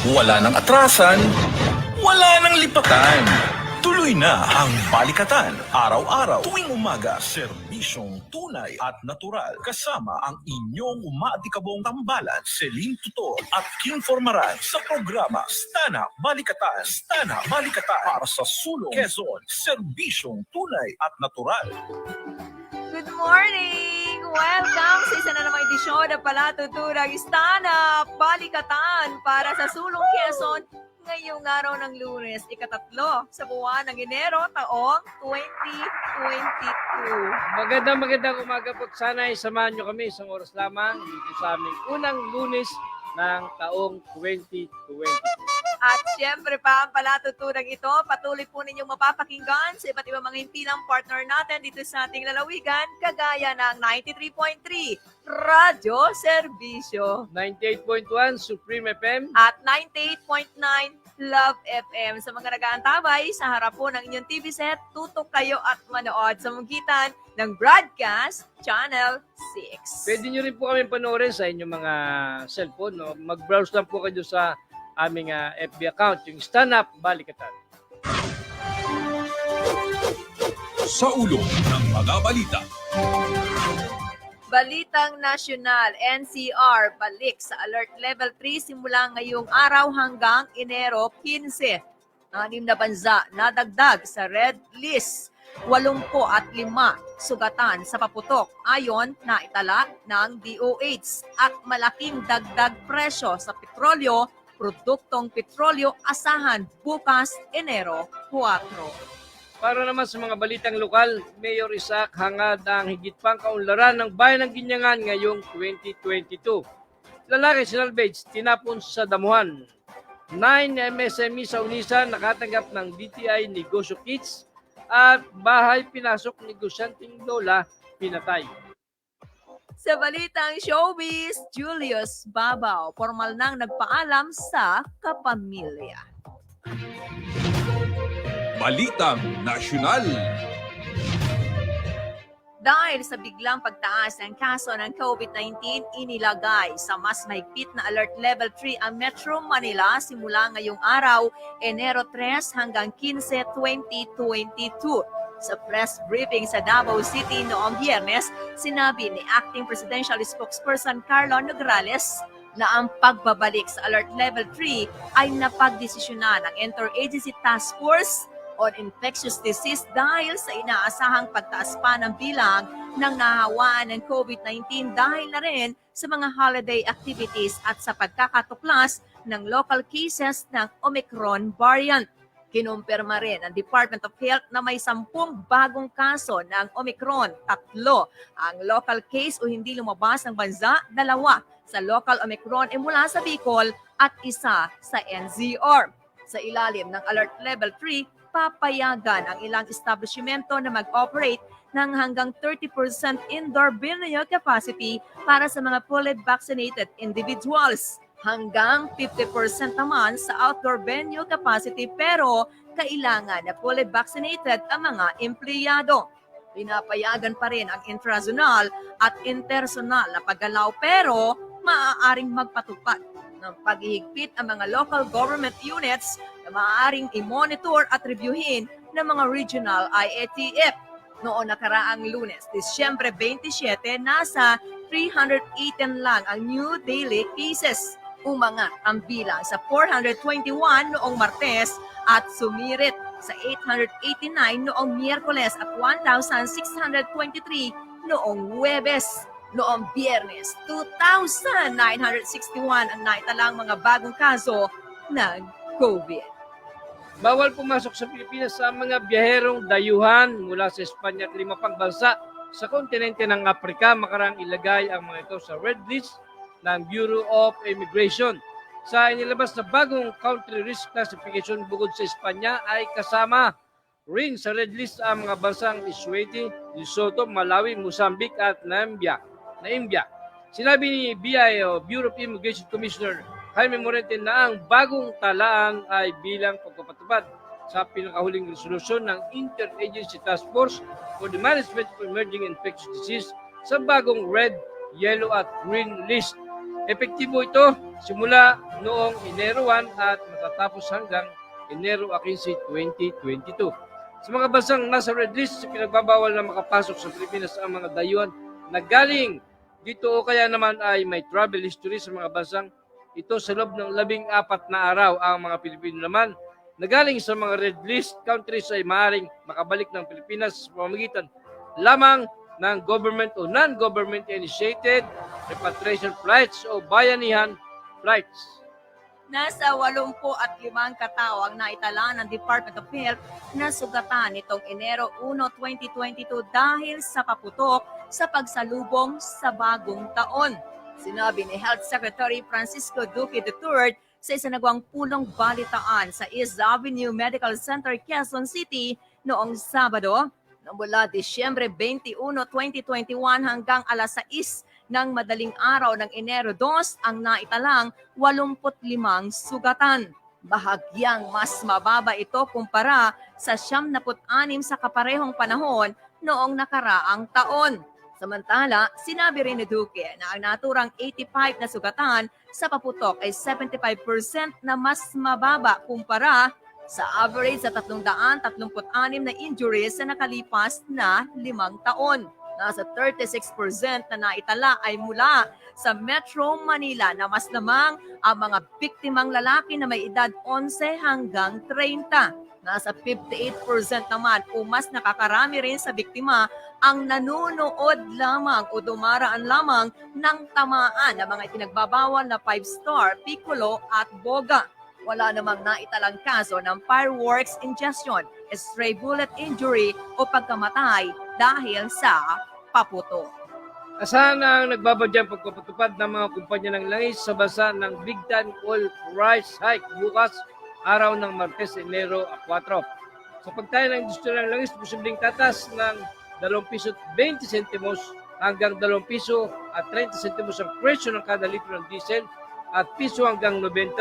Wala nang atrasan, wala nang lipatan. Tuloy na ang Balikatan. Araw-araw, tuwing umaga, serbisyong tunay at natural. Kasama ang inyong umatikabong tambalan, Celine Tutor at King Formaran sa programa Stana Balikatan. Stana Balikatan para sa Sulong, Quezon. Serbisyong tunay at natural. Good morning! Welcome sa isa na namang edisyon ng Palatuturang Istana, Balikatan para sa Sulong, Quezon ngayong araw ng Lunes, ikatatlo sa buwan ng Enero, taong 2022. Magandang umaga po. Sana ay samahan nyo kami isang oras lamang dito sa aming unang Lunes ng taong 2022. At syempre pa ang palatuturang ito, patuloy po ninyong mapapakinggan sa iba't ibang mga himpilang partner natin dito sa ating lalawigan, kagaya ng 93.3 Radyo Serbisyo, 98.1 Supreme FM, at 98.9 Love FM. Sa mga nag-aantabay, sa harap po ng inyong TV set, tutok kayo at manood sa magitan ng Broadcast Channel 6. Pwede nyo rin po kami panoorin sa inyong mga cellphone. No? Mag-browse lang po kayo sa aming FB account, yung Stand Up Balikatan. Sa ulo ng mga balita. Balitang Nasyonal, NCR, balik sa Alert Level 3 simula ngayong araw hanggang Enero 15. 6 na bansa nadagdag sa Red List. 85 sugatan sa paputok ayon na itala ng DOH at malaking dagdag presyo sa petrolyo, produktong petrolyo asahan bukas Enero 4. Para naman sa mga balitang lokal, Mayor Isaac hangad ang higit pang kaunlaran ng bayan ng Ginyangan ngayong 2022. Lalaki sinalvage, tinapon sa damuhan. 9 MSME sa Unisan nakatanggap ng DTI Negosyo Kits at bahay pinasok negosyanteng lola pinatay. Sa balitang showbiz, Julius Babaw, formal nang nagpaalam sa kapamilya. Balitang Nasyonal. Dahil sa biglang pagtaas ng kaso ng COVID-19, inilagay sa mas mahigpit na Alert Level 3 ang Metro Manila simula ngayong araw, Enero 3 hanggang 15, 2022. Sa press briefing sa Davao City noong Biyernes, sinabi ni Acting Presidential Spokesperson Carlo Nograles na ang pagbabalik sa Alert Level 3 ay napagdesisyonan ng Interagency Task Force on Infectious Disease dahil sa inaasahang pagtaas pa ng bilang ng nahawaan ng COVID-19 dahil na rin sa mga holiday activities at sa pagkakatuklas ng local cases ng Omicron variant. Kinumpirma rin ng Department of Health na may 10 bagong kaso ng Omicron, 3 ang local case o hindi lumabas ng bansa, 2 sa local Omicron mula sa Bicol at 1 sa NCR. Sa ilalim ng Alert Level 3, papayagan ang ilang establishmento na mag-operate ng hanggang 30% indoor venue capacity para sa mga fully vaccinated individuals. Hanggang 50% naman sa outdoor venue capacity pero kailangan na fully vaccinated ang mga empleyado. Pinapayagan pa rin ang intrazonal at intersonal na paggalaw pero maaaring magpatupad ng paghihigpit ang mga local government units na maaaring i-monitor at reviewin ng mga regional IATF. Noong nakaraang Lunes, Disyembre 27, nasa 318 lang ang new daily cases. Umangat ang bilang sa 421 noong Martes at sumirit sa 889 noong Miyerkules at 1,623 noong Huwebes. Noong Biyernes, 2,961 ang naitalang mga bagong kaso ng COVID. Bawal pumasok sa Pilipinas sa mga biyaherong dayuhan mula sa Espanya at 5 pang bansa sa kontinente ng Afrika. Makarang ilagay ang mga ito sa red list ng Bureau of Immigration. Sa inilabas na bagong country risk classification bukod sa Espanya ay kasama rin sa red list ang mga bansang Eswatini, Lesotho, Malawi, Mozambique at Namibia. Sinabi ni BI o Bureau of Immigration Commissioner Jaime Morente na ang bagong talaan ay bilang pagpapatupad sa pinakahuling resolusyon ng Interagency Task Force for the Management of Emerging Infectious Disease sa bagong red, yellow at green list. Epektibo ito simula noong Enero 1 at matatapos hanggang Enero 15, 2022. Sa mga bansang nasa red list, pinagbabawal na makapasok sa Pilipinas ang mga dayuhan na galing dito o kaya naman ay may travel history sa mga bansang ito sa loob ng 14 na araw. Ang mga Pilipino naman na galing sa mga red list countries ay maaaring makabalik ng Pilipinas sa pamamagitan lamang ng government o non-government initiated repatriation flights o bayanihan flights. Nasa 85 katao ang naitala ng Department of Health na sugatan nitong Enero 1, 2022 dahil sa paputok sa pagsalubong sa bagong taon. Sinabi ni Health Secretary Francisco Duque III sa isanagawang pulong balitaan sa East Avenue Medical Center, Quezon City noong Sabado na mula Disyembre 21, 2021 hanggang alas 6 ng madaling araw ng Enero 2 ang naitalang 85 sugatan. Bahagyang mas mababa ito kumpara sa 76 sa kaparehong panahon noong nakaraang taon. Samantala, sinabi rin ni Duque na ang naturang 85 na sugatan sa paputok ay 75% na mas mababa kumpara sa average sa 336 na injuries sa nakalipas na 5 taon. Nasa 36% na naitala ay mula sa Metro Manila na mas lamang ang mga biktimang lalaki na may edad 11 hanggang 30. Nasa 58% naman o mas nakakarami rin sa biktima ang nanunood lamang o dumaraan lamang ng tamaan ng mga ipinagbabawal na 5-star, piccolo at boga. Wala namang naitalang kaso ng fireworks ingestion, stray bullet injury o pagkamatay dahil sa paputok. Asahan ang nagbabadyang pagpapatupad ng mga kumpanya ng langis sa basa ng Big Time Oil Price Hike bukas, araw ng Martes, Enero 4. Sa pagtayo ng industriya ng langis, posibleng tatas ng 2 piso 20 sentimos hanggang 2 piso at 30 sentimos ang presyo ng kada litro ng diesel at piso hanggang 90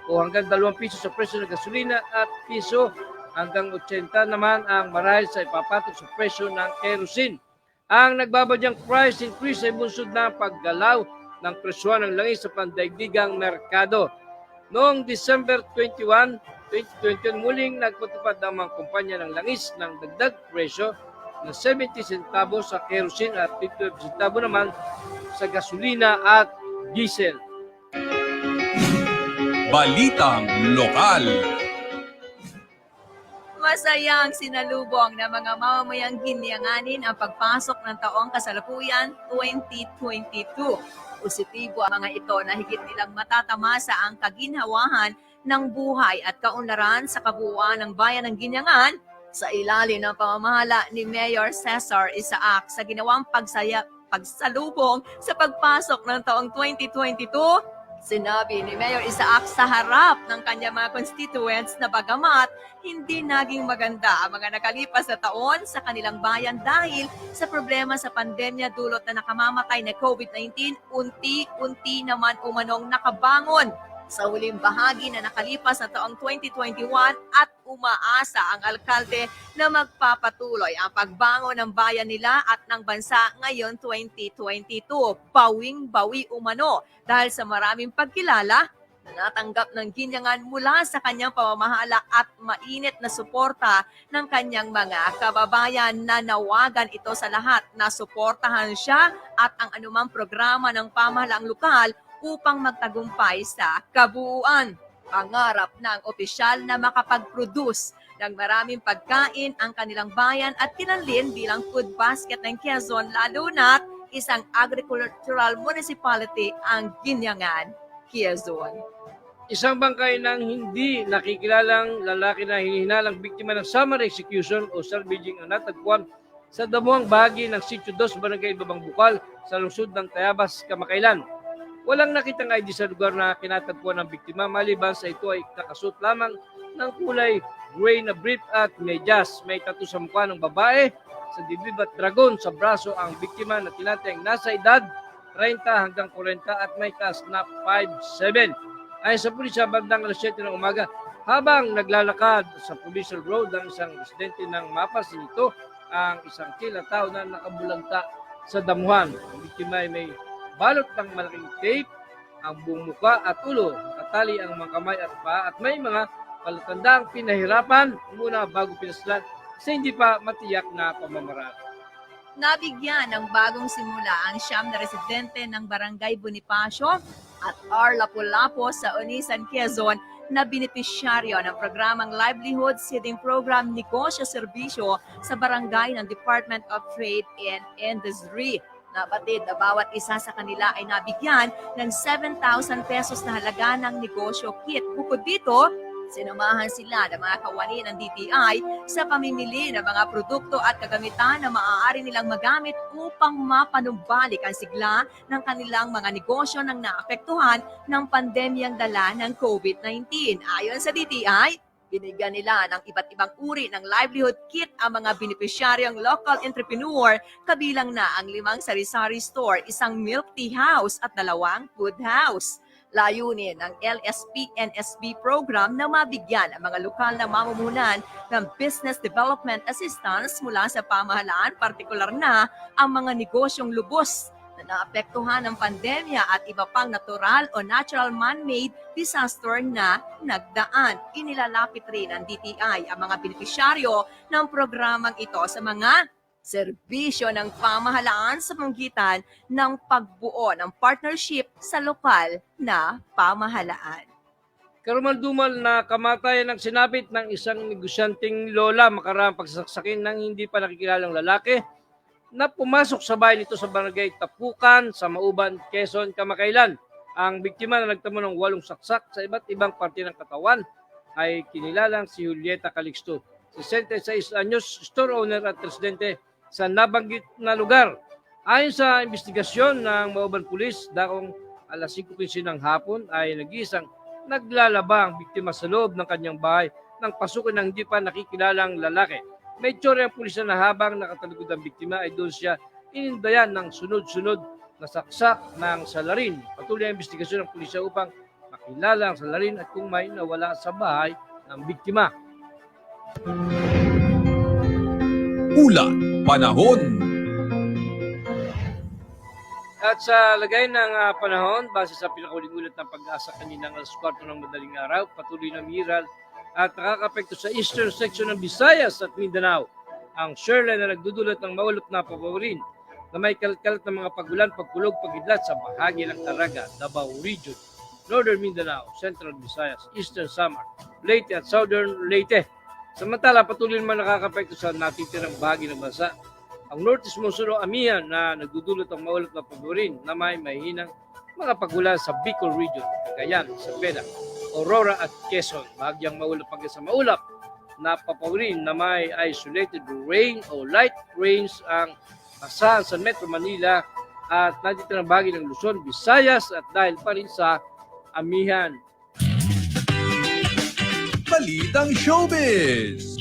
o hanggang 2 piso sa presyo ng gasolina at piso hanggang 80 naman ang marahil sa ipapatok sa presyo ng kerosene. Ang nagbabadyang price increase ay bunsod ng paggalaw ng presyo ng langis sa pandaigdigang merkado. Noong December 21, 2021, muling nagpatupad ang mga kumpanya ng langis ng dagdag presyo na 70 centavos sa kerosene at 50 centavo naman sa gasolina at diesel. Balitang Lokal. Masayang sinalubong ng mga mamamayang Ginyanganin ang pagpasok ng taong kasalukuyan 2022. Positibo ang mga ito na higit nilang matatamasa ang kaginhawahan ng buhay at kaunlaran sa kabuuan ng bayan ng Ginyangan sa ilalim ng pamamahala ni Mayor Cesar Isaac sa ginawang pagsalubong sa pagpasok ng taong 2022. Sinabi ni Mayor Isaac sa harap ng kanyang mga constituents na bagamat hindi naging maganda ang mga nakalipas na taon sa kanilang bayan dahil sa problema sa pandemya dulot na nakamamatay na COVID-19, unti-unti naman umanong nakabangon sa huling bahagi na nakalipas na taong 2021 at umaasa ang alkalde na magpapatuloy ang pagbangon ng bayan nila at ng bansa ngayon 2022. Bawing-bawi umano dahil sa maraming pagkilala na natanggap ng Ginyangan mula sa kanyang pamamahala at mainit na suporta ng kanyang mga kababayan na nawagan ito sa lahat na suportahan siya at ang anumang programa ng pamahalaang lokal upang magtagumpay sa kabuuan. Pangarap ng opisyal na makapag-produce ng maraming pagkain ang kanilang bayan at kinanlin bilang food basket ng Quezon, lalo na't isang agricultural municipality ang Ginyangan, Quezon. Isang bangkay ng hindi nakikilalang lalaki na hinihinalang biktima ng summary execution o salvaging ang natagpuan sa damuhang bahagi ng Sitio 2, Barangay Babang Bukal sa lungsod ng Tayabas, Kamakailan. Walang nakitang ID sa lugar na kinatagpuan ng biktima maliban sa ito ay nakasuot lamang ng kulay gray na brief at medyas. May tattoo sa mukha ng babae, sa dibdib at dragon sa braso ang biktima na tinatayang nasa edad 30 hanggang 40 at may taas na 5'7". Ayon sa pulisya, bandang alas 7 ng umaga, habang naglalakad sa Provincial Road ang isang residente ng mapasin nito ang isang tila tao na nakabulagta sa damuhan. Ang biktima ay may balot ng malaking tape ang buong muka at ulo, nakatali ang mga kamay at paa at may mga palatandang pinahirapan muna bago pinaslan sa hindi pa matiyak na pamamaraan. Nabigyan ng bagong simula ang siyam na residente ng Barangay Bonifacio at R. Lapu-Lapu sa Onisan, Quezon na benepisyaryo ng programang Livelihood Seeding Program Negosyo Serbisyo sa barangay ng Department of Trade and Industry. Nabatid na bawat isa sa kanila ay nabigyan ng 7,000 pesos na halaga ng negosyo kit. Bukod dito, sinamahan sila ng mga kawani ng DTI sa pamimili ng mga produkto at kagamitan na maaari nilang magamit upang mapanumbalik ang sigla ng kanilang mga negosyo nang naapektuhan ng pandemyang dala ng COVID-19. Ayon sa DTI, binigyan nila ng iba't ibang uri ng livelihood kit ang mga benepisyaryong local entrepreneur, kabilang na ang 5 sari-sari store, 1 milk tea house at 2 food house. Layunin ng LSP-NSB program na mabigyan ang mga lokal na mamumunan ng business development assistance mula sa pamahalaan, partikular na ang mga negosyong lubos na naapektuhan ng pandemya at iba pang natural o natural man-made disaster na nagdaan. Inilalapit rin ng DTI ang mga benepisyaryo ng programang ito sa mga serbisyo ng pamahalaan sa pamamagitan ng pagbuo ng partnership sa lokal na pamahalaan. Karumal-dumal na kamatayan ng sinapit ng isang negosyanteng lola makaraang pagsasaksakin ng hindi pa nakikilalang lalaki na pumasok sa bahay nito sa barangay Tapukan sa Mauban, Quezon, kamakailan. Ang biktima na nagtamo ng 8 saksak sa iba't ibang parte ng katawan ay kinilalang si Julieta Calixto, 66 anyos, store owner at residente sa nabanggit na lugar. Ayon sa investigasyon ng Mauban Police, dakong alas 5:15 ng hapon ay nag-iisang naglalaba ang biktima sa loob ng kanyang bahay nang pasukin ng hindi pa nakikilalang lalaki. May tsura ang pulis na habang nakatalikod ang biktima ay doon siya inindayan ng sunod-sunod na saksak ng salarin. Patuloy ang investigasyon ng pulisya upang makilala ang salarin at kung may nawala sa bahay ng biktima. Ulat Panahon. At sa lagay ng panahon, base sa pinakahuling ulat ng Pag-asa kaninang alas 4 ng madaling araw, patuloy na miral at nakakapekto sa eastern section ng Visayas at Mindanao. Ang shoreline na nagdudulot ng maulap na papawirin na may kalat-kalat ng mga pagulan, pagkulog, pagidlat sa bahagi ng Caraga, Davao Region, Northern Mindanao, Central Visayas, Eastern Samar, Leyte at Southern Leyte. Samantala, patuloy naman nakakapekto sa natitirang bahagi ng bansa ang Northeast Monsoon o Amihan na nagdudulot ng maulap na paborin na may mahihinang mga pagulan sa Bicol Region, Cagayan, Cepeda, Aurora at Quezon. Bahagyang maulap hanggang sa maulap na papawirin na may isolated rain o light rains ang asahan sa Metro Manila at natitirang bahagi ng Luzon, Visayas at dahil pa rin sa Amihan. Balitang Showbiz.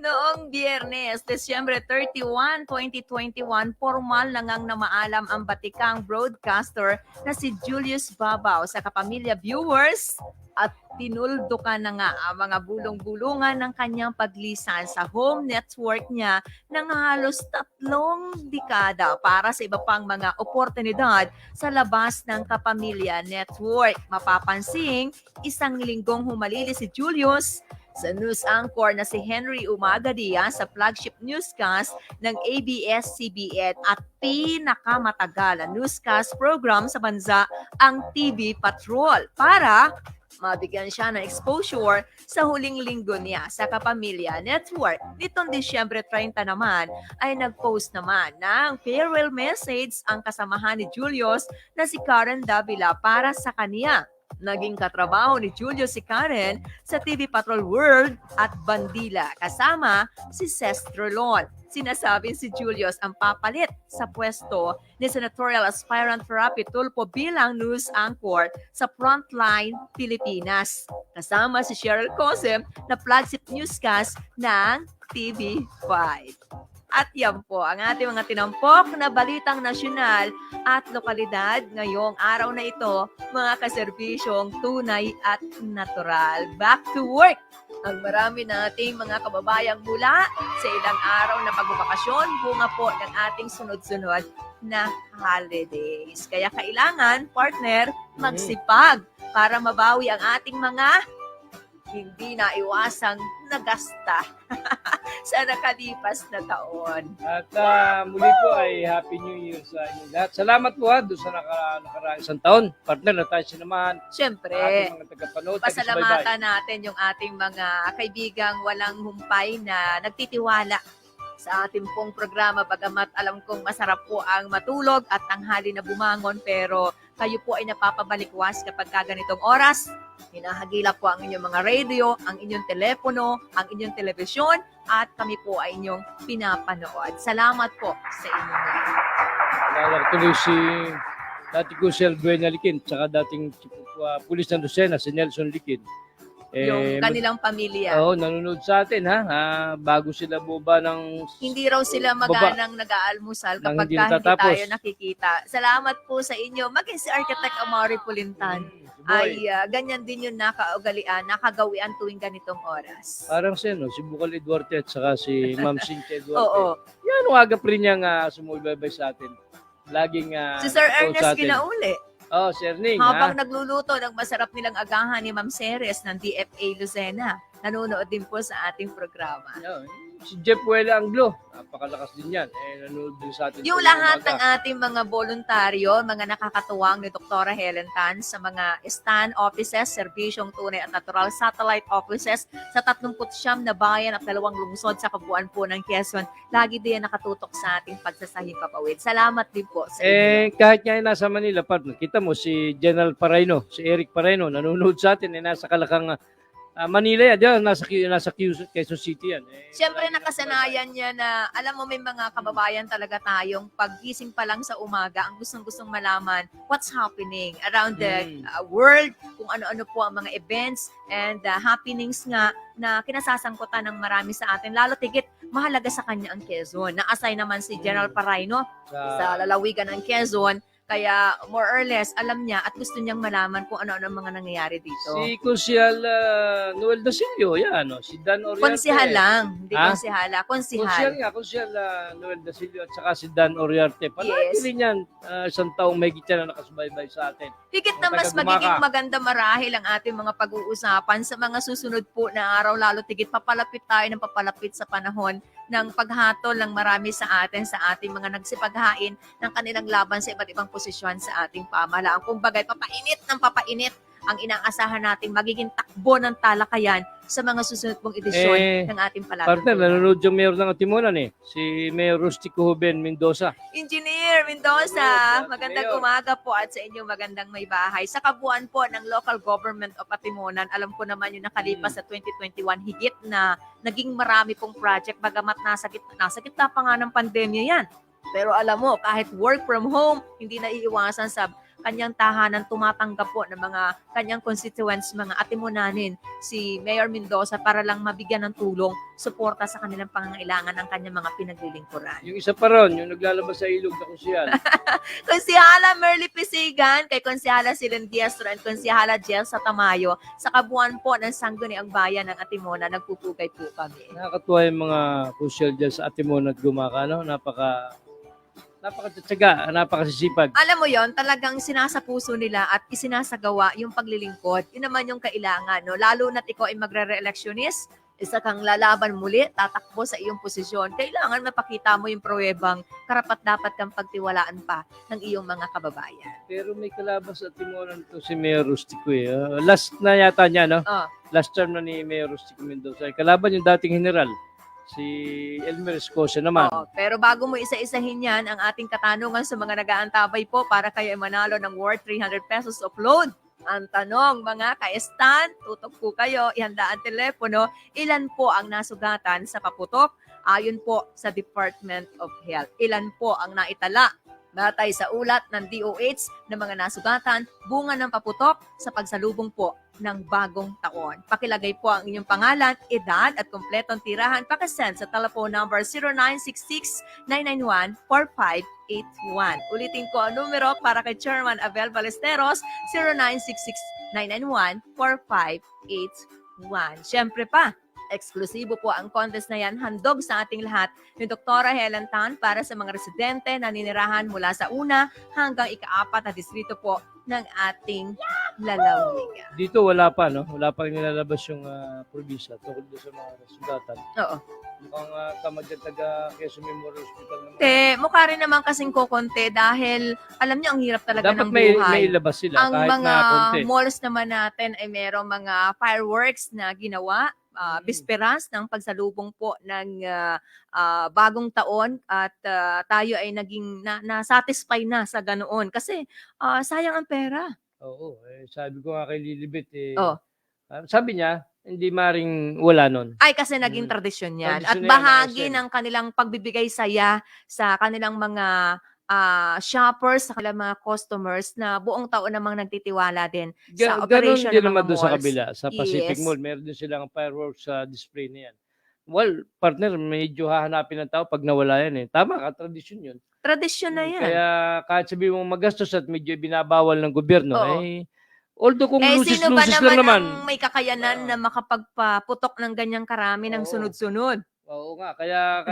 Noong Biyernes, Desyembre 31, 2021, formal na ngang namaalam ang batikang broadcaster na si Julius Babaw sa kapamilya viewers at tinuldukan na nga ang mga bulong-bulungan ng kanyang paglisan sa home network niya ng halos 3 dekada para sa iba pang mga oportunidad sa labas ng Kapamilya Network. Mapapansing, 1 linggong humalili si Julius sa news anchor na si Henry Umaga Diaz sa flagship newscast ng ABS-CBN at pinakamatagal na newscast program sa bansa, ang TV Patrol, para mabigyan siya ng exposure sa huling linggo niya sa Kapamilya Network. Nitong Disyembre 30 naman ay nag-post naman ng farewell message ang kasamahan ni Julius na si Karen Davila para sa kanya. Naging katrabaho ni Julius si Karen sa TV Patrol World at Bandila kasama si Ces Trelon. Sinasabing si Julius ang papalit sa pwesto ni senatorial aspirant Rapi Tulfo bilang news anchor sa Frontline Pilipinas. Kasama si Cheryl Cosem na flagship newscast ng TV5. At yan po ang ating mga tinampok na balitang nasyonal at lokalidad ngayong araw na ito, mga kaserbisyong tunay at natural. Back to work! ang marami nating mga kababayang mula sa ilang araw na pagbabakasyon, bunga po ng ating sunod-sunod na holidays. Kaya kailangan, partner, magsipag para mabawi ang ating mga hindi na iwasang nagasta sa nakalipas na taon. At muli po ay Happy New Year sa inyo lahat. Salamat po doon sa nakaraang isang taon. Partner na tayo sinamahan. Siyempre, Ating mga tagapanood. pasalamatan natin yung ating mga kaibigang walang humpay na nagtitiwala sa ating pong programa. Bagamat alam kong masarap po ang matulog at tanghali na bumangon, pero kayo po ay napapabalikwas kapag ganitong oras. Hinahagila po ang inyong mga radio, ang inyong telepono, ang inyong telebisyon, at kami po ay inyong pinapanood. Salamat po sa inyong lahat. Nalala tuloy si dating Kusel Buena Likin, tsaka dating pulis ng Lucena, si Nelson Likin. Yung kanilang pamilya. Oo, nanonood sa atin bago sila buba ng... Hindi raw sila maganang nag-aalmusal Nang kapag hindi hindi natatapos. tayo nakikita. Salamat po sa inyo. Maging si Architect Amari Pulintan ay ganyan din yung nakaugalian, nakagawian tuwing ganitong oras. Parang si Bukal Eduarte at saka si Ma'am Cynthia Eduarte. Oo. Yan, wagap rin niyang sumubaybay sa atin. Laging Si Sir sa Ernest atin. Kinauli. Oh, Sir Ning. Habang nagluluto ng masarap nilang agahan ni Ma'am Ceres ng DFA Lucena, nanonood din po sa ating programa. Si Jeff Wela Anglo, napakalakas din yan. Nanonood din sa atin. Yung lahat ng ating mga voluntaryo, mga nakakatuwang ni Dr. Helen Tan sa mga stand offices, serbisyong tunay at natural satellite offices sa 39 na bayan at 2 lungsod sa kabuuan po ng Quezon, lagi din nakatutok sa ating pagsasahing papawid. Salamat din po sa inyo. Kahit nga nasa Manila, partner, kita mo si General Paraino, si Eric Paraino, nanonood sa atin, nasa Kalakang Manila yan, nasa Quezon City yan. Siyempre nakasanayan niya na, alam mo may mga kababayan talaga tayong paggising pa lang sa umaga, ang gustong malaman what's happening around the world, kung ano-ano po ang mga events and happenings nga na kinasasangkutan ng marami sa atin. Lalo tigit, mahalaga sa kanya ang Quezon. Na-assign naman si General Paraino sa lalawigan ng Quezon. Kaya more or less, alam niya at gusto niyang malaman kung ano-ano ang mga nangyayari dito. Si Consial Noel Dasilio, yan, si Dan Oriarte. Konsihal lang, hindi konsihala. Konsihal. Consial Noel Dasilio at saka si Dan Oriarte. Palagi Yes. rin yan, isang taong may gitna na nakasubaybay sa atin. Higit na mas magiging maganda marahil ang ating mga pag-uusapan sa mga susunod po na araw, lalo tigit papalapit tayo ng papalapit sa panahon ng paghatol ng marami sa atin, sa ating mga nagsipaghain ng kanilang laban sa iba't ibang posisyon sa ating pamahalaan. Kung bagay, papainit ng papainit ang inaasahan nating magiging takbo ng talakayan sa mga susunod pong edisyon ng ating Partner, palatuntunan. nanonood yung mayor ng Atimunan si Mayor Rustico Juben Mendoza. Engineer Mendoza, Hello, magandang Mayor. umaga po at sa inyong magandang may bahay. Sa kabuuan po ng local government of Atimunan, alam ko naman yung nakalipas sa 2021, higit na naging marami pong project, bagamat nasa gitna pa nga ng pandemya yan. Pero alam mo, kahit work from home, hindi na iiwasan sa kanyang tahanan tumatanggap po ng mga kanyang constituents, mga atimunanin, si Mayor Mendoza para lang mabigyan ng tulong, suporta sa kanilang pangangailangan ng kanyang mga pinaglilingkuran. Yung isa pa ron, yung naglalabas sa ilog na Consial. Konsihala Merly Pisigan, kay Konsihala Silen Diastro and Konsihala Jel Tamayo, sa kabuuan po ng Sangguniang Bayan ng Atimona, nagpupugay po kami. Nakakatuwa yung mga Consial dyan sa Atimunan at Gumaka, no? Napakatsaga, napakasisipag. Alam mo yon, talagang sinasa puso nila at isinasagawa yung paglilingkod. Yun naman yung kailangan, no? Lalo na't ikaw ay magre-re-electionist, isa kang lalaban muli, tatakbo sa iyong posisyon. Kailangan mapakita mo yung pruwebang karapat-dapat kang pagtiwalaan pa ng iyong mga kababayan. Pero may kalaban sa Atimunan to si Mayor Rustico. Last na yata niya, no? Last term na ni Mayor Rustico Mendoza. Kalaban yung dating general, si Elmer Escocia naman. Pero bago mo isa-isahin yan, ang ating katanungan sa mga nag-aantabay po para kayo ay manalo ng worth 300 pesos of load. Ang tanong, mga ka-stand, tutok po kayo, ihanda ang telepono, ilan po ang nasugatan sa paputok? Ayon po sa Department of Health. Ilan po ang naitala? Batay sa ulat ng DOH na mga nasugatan, bunga ng paputok sa pagsalubong po ng bagong taon. Pakilagay po ang inyong pangalan, edad at kumpletong tirahan. Pakisend sa telephone number 0966-991-4581. Ulitin ko ang numero para kay Chairman Abel Balesteros, 0966-991-4581. 1. Siyempre pa, eksklusibo po ang contest na yan. Handog sa ating lahat ni Dr. Helen Tan para sa mga residente na ninirahan mula sa una hanggang ika-4 na distrito po ng ating lalawigan. Dito wala pa, no? Wala pa nilalabas yung probinsya tungkol doon sa mga sugatan. Oo. Mukhang tamad yung taga Quezon Memorial Hospital naman. Mukha rin naman kasing kukonte dahil alam niyo ang hirap talaga Dapat ng may buhay. ilabas sila Ang kahit mga na konti. malls naman natin ay merong mga fireworks na ginawa bisperas ng pagsalubong po ng bagong taon at tayo ay naging na-satisfy na sa ganoon kasi sayang ang pera. Oo, sabi ko nga kay Lilibet Oh. sabi niya hindi maring wala nun. Ay kasi naging tradisyon yan at Tradisyon yan, bahagi SM. ng kanilang pagbibigay saya sa kanilang mga shoppers, sa kanilang mga customers na buong taon namang nagtitiwala din sa Ganon operation din ng naman mga doon sa malls. kabila, sa Pacific Yes. Mall. Meron din silang fireworks sa display na yan. Well, partner, medyo hahanapin ng tao pag nawala yan eh. Tama ka, tradisyon yun. Tradisyon na yan. Kaya kahit sabihin mo magastos at medyo binabawal ng gobyerno, Oo. although kung Sino ba lusis naman lang naman. ang may kakayanan na makapagpaputok ng ganyang karami ng Oo. sunod-sunod? Oo nga, kaya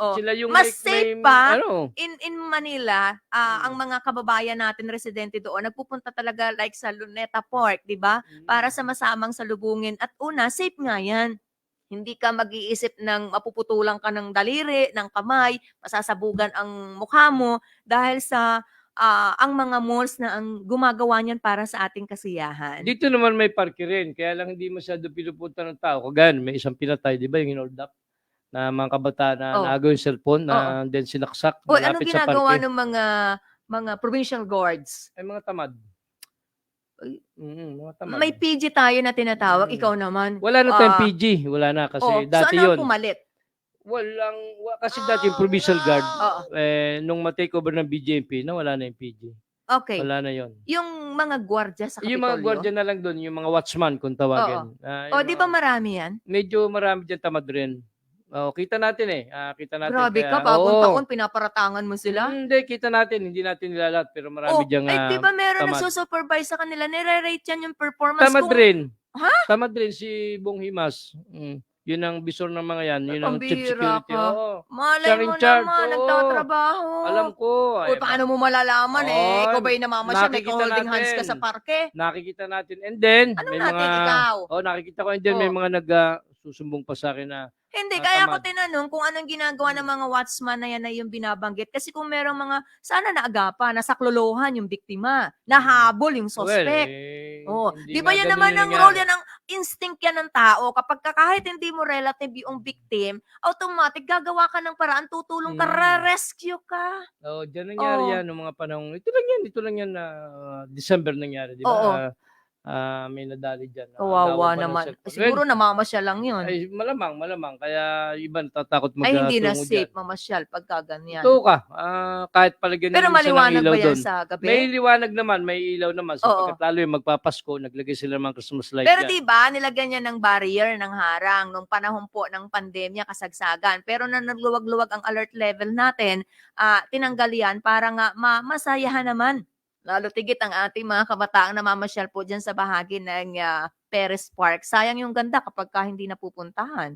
Oh, sila yung mas safe pa. ano, In Manila, ang mga kababayan natin residente doon, nagpupunta talaga like sa Luneta Park, di ba? Para sa masamang salubungin. At una, safe nga yan. Hindi ka mag-iisip ng mapuputulan ka ng daliri, ng kamay, masasabugan ang mukha mo dahil sa ang mga malls na ang gumagawa niyan para sa ating kasiyahan. Dito naman may parke rin, kaya lang hindi masyado pinupunta ng tao. Kagaya, may isang pinatay, di ba, yung inold up na mga kabataan na Oh. nagaw yung cellphone na then sinaksak O, anong malapit sa ginagawa parke. ng mga provincial guards? Ay, mga tamad. Ay. Mga tamad. May PG tayo na tinatawag, Mm. ikaw naman. Wala na tayong PG. Wala na kasi dati so ano yun. ang pumalit? Kasi dati yung provincial guard, Oo. nung ma-take over ng BJP, wala na yung PG. Okay. Wala na yon. Yung mga gwardya sa Kapitolyo. Yung mga gwardiya na lang doon, yung mga watchman kung tawagin. O, di ba marami yan? Medyo marami dyan tamad rin. Kita natin eh. Kita natin. Grabe ka, bagong taon, pinaparatangan mo sila. Hindi, kita natin. Hindi natin nilalat. Pero marami dyan di ba meron tamad. nagsusupervise sa kanila, nire-rate yan yung performance. Tamad rin. Ha? Tamad rin si Bong Himas. Yun ang bisor ng mga yan. Yun ang chief Pambihira security. ka. Oo. Malay Siya mo in charge, naman, oo. nagtatrabaho. Alam ko. Uy, paano mo malalaman Oo, Ikaw ba'y namamasyal, may nakikita holding hands ka natin. sa parke? Nakikita natin. And then, Anong may natin, mga... ikaw? nakikita ko. And then, may Oh. mga susumbong pa sa akin na Hindi, Ah, kaya tamad. ako tinanong kung anong ginagawa ng mga watchman na yan na yung binabanggit. Kasi kung merong mga, sana naagapan, nasaklolohan yung biktima, nahabol yung suspect. hindi Di ba nga yan ganun naman yung ang nangyari. role yan, ang instinct yan ng tao. Kapag kahit hindi mo relative yung victim, automatic gagawa ka ng paraan, tutulong ka, rescue ka. Diyan nangyari yan noong mga panahon. Ito lang yan na December nangyari, di ba? Oo. May nadali dyan. Kawawa Gawa pa ng naman. cellphone. Siguro namamasya lang yun. Ay, malamang. Kaya iba natatakot Ay, hindi na magtungo safe dyan. mamasyal pagka ganyan. Ito ka. Kahit palagyan Pero ng isa ng maliwanag ilaw ba yan doon. sa gabi? May liwanag naman, may ilaw naman. Sapagkat lalo yung magpapasko, naglagay sila ng Christmas light Pero dyan. di ba nilagyan niya ng barrier, ng harang nung panahon po ng pandemya, kasagsagan. Pero na nagluwag-luwag ang alert level natin, tinanggal yan para nga masayahan naman. Lalo tigit ang ating mga kabataang namamasyal po dyan sa bahagi ng Perez Park. Sayang yung ganda kapag hindi napupuntahan.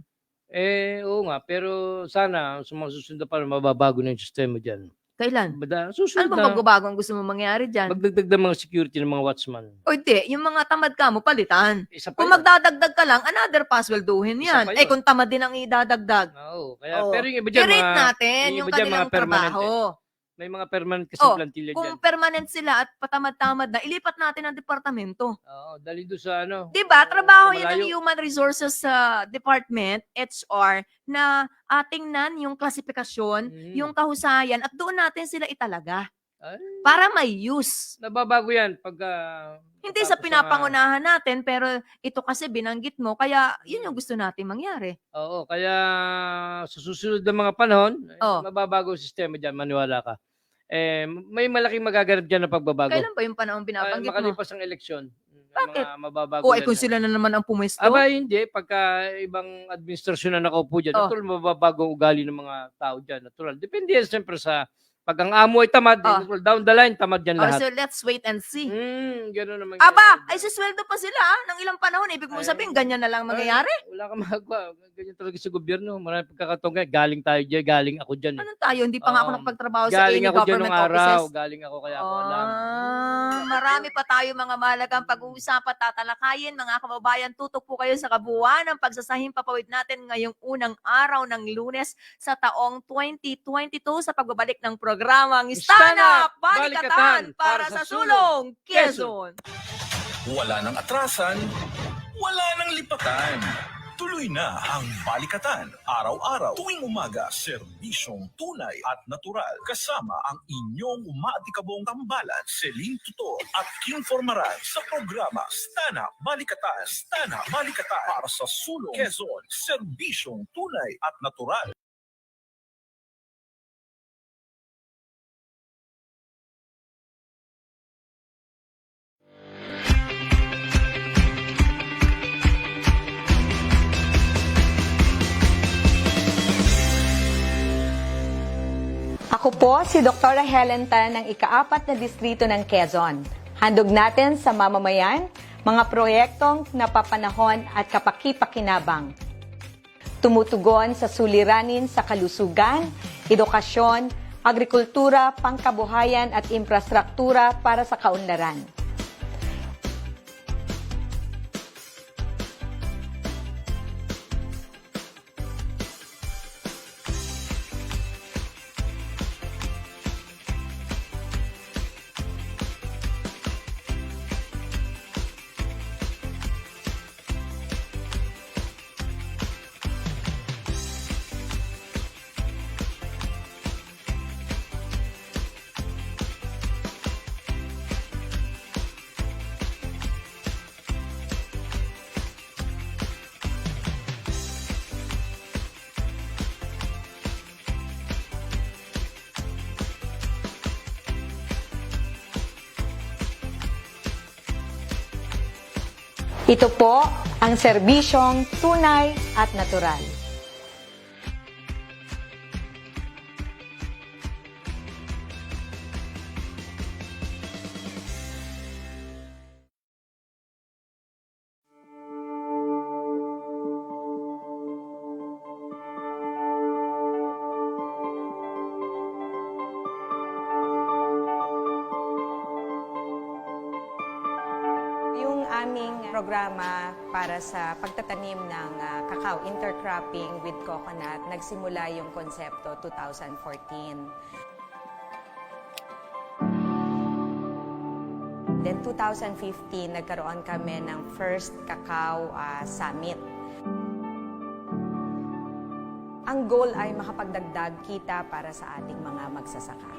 Oo nga. Pero sana, sa mga susunod pa, mababago na yung sistema dyan. Kailan? Susunod Ano ba magbabago ang gusto mo mangyari dyan? magdagdag ng mga security ng mga watchman. O hindi, yung mga tamad ka mo, palitan. Isa pa Kung yun. magdadagdag ka lang, another paswelduhin Isa yan. pa yun. Kung tamad din ang idadagdag. Oo. Kaya, Oo. pero yung iba dyan, I-rate natin yung iba dyan, kanilang mga permanent trabaho. may mga permanent kasi plantilla dyan. Kung permanent sila at patamad-tamad na, ilipat natin ang departamento. Oo, dali doon sa ano. Diba? Trabaho yan ng malayo. Human Resources Department, HR, na tingnan yung klasifikasyon, yung kahusayan, at doon natin sila italaga. Ay, Para may use. nababago yan pag Hindi sa pinapangunahan natin, pero ito kasi binanggit mo, kaya yun yung gusto natin mangyari. Oo, kaya sa susunod na mga panahon, mababago ang sistema dyan, maniwala ka. May malaking magaganap dyan na pagbabago. Kailan ba yung panahon binabanggit mo? Makalipas ang eleksyon. Bakit? Mababago O, yan kung na. sila na naman ang pumesto? Aba, hindi. Pagka ibang administrasyon na nakaupo dyan, natural mababago ang ugali ng mga tao dyan. Natural. Depende yan siyempre sa Pag ang amo ay tamad, Oh. down the line, tamad yan Oh, lahat. so let's wait and see. Gano'n naman. Aba, ay susweldo pa sila ng ilang panahon. Ibig mo Ay, sabihin, ganyan na lang mangyayari? Wala kang magagawa. Ganyan talaga sa gobyerno. Maraming pagkakataon nga. Galing tayo dyan. Galing ako dyan. Ano tayo? Hindi pa nga ako Oo. nagpagtrabaho sa Galing any ako dyan government nung araw. offices. Galing ako kaya ako alam. Marami pa tayo mga mahalagang pag-uusapan at tatalakayin. Mga kababayan, tutok po kayo sa kabuuan ng pagsasahing papawid natin ngayong unang araw ng Lunes sa taong 2022 sa pagbabalik ng programang Stand Up! Balikatan para sa sulong, Quezon! Wala nang atrasan, wala nang lipatan. Tuloy na ang balikatan. Araw-araw, tuwing umaga, serbisyong tunay at natural. Kasama ang inyong umaatikabong tambalan, Celine Tutor at King Formaran sa programa Stand Up Balikatan. Stand Up Balikatan para sa sulong, Quezon. Serbisyong tunay at natural. Ako po si Dr. Helen Tan ng ika-4 na distrito ng Quezon. Handog natin sa mamamayan, mga proyektong napapanahon at kapaki-pakinabang. Tumutugon sa suliranin sa kalusugan, edukasyon, agrikultura, pangkabuhayan at infrastruktura para sa kaunlaran. Ito po ang serbisyong tunay at natural. Yung aming programa para sa pagtatanim ng cacao intercropping with coconut, nagsimula yung konsepto 2014. Then 2015, nagkaroon kami ng first cacao summit. Ang goal ay makapagdagdag kita para sa ating mga magsasaka.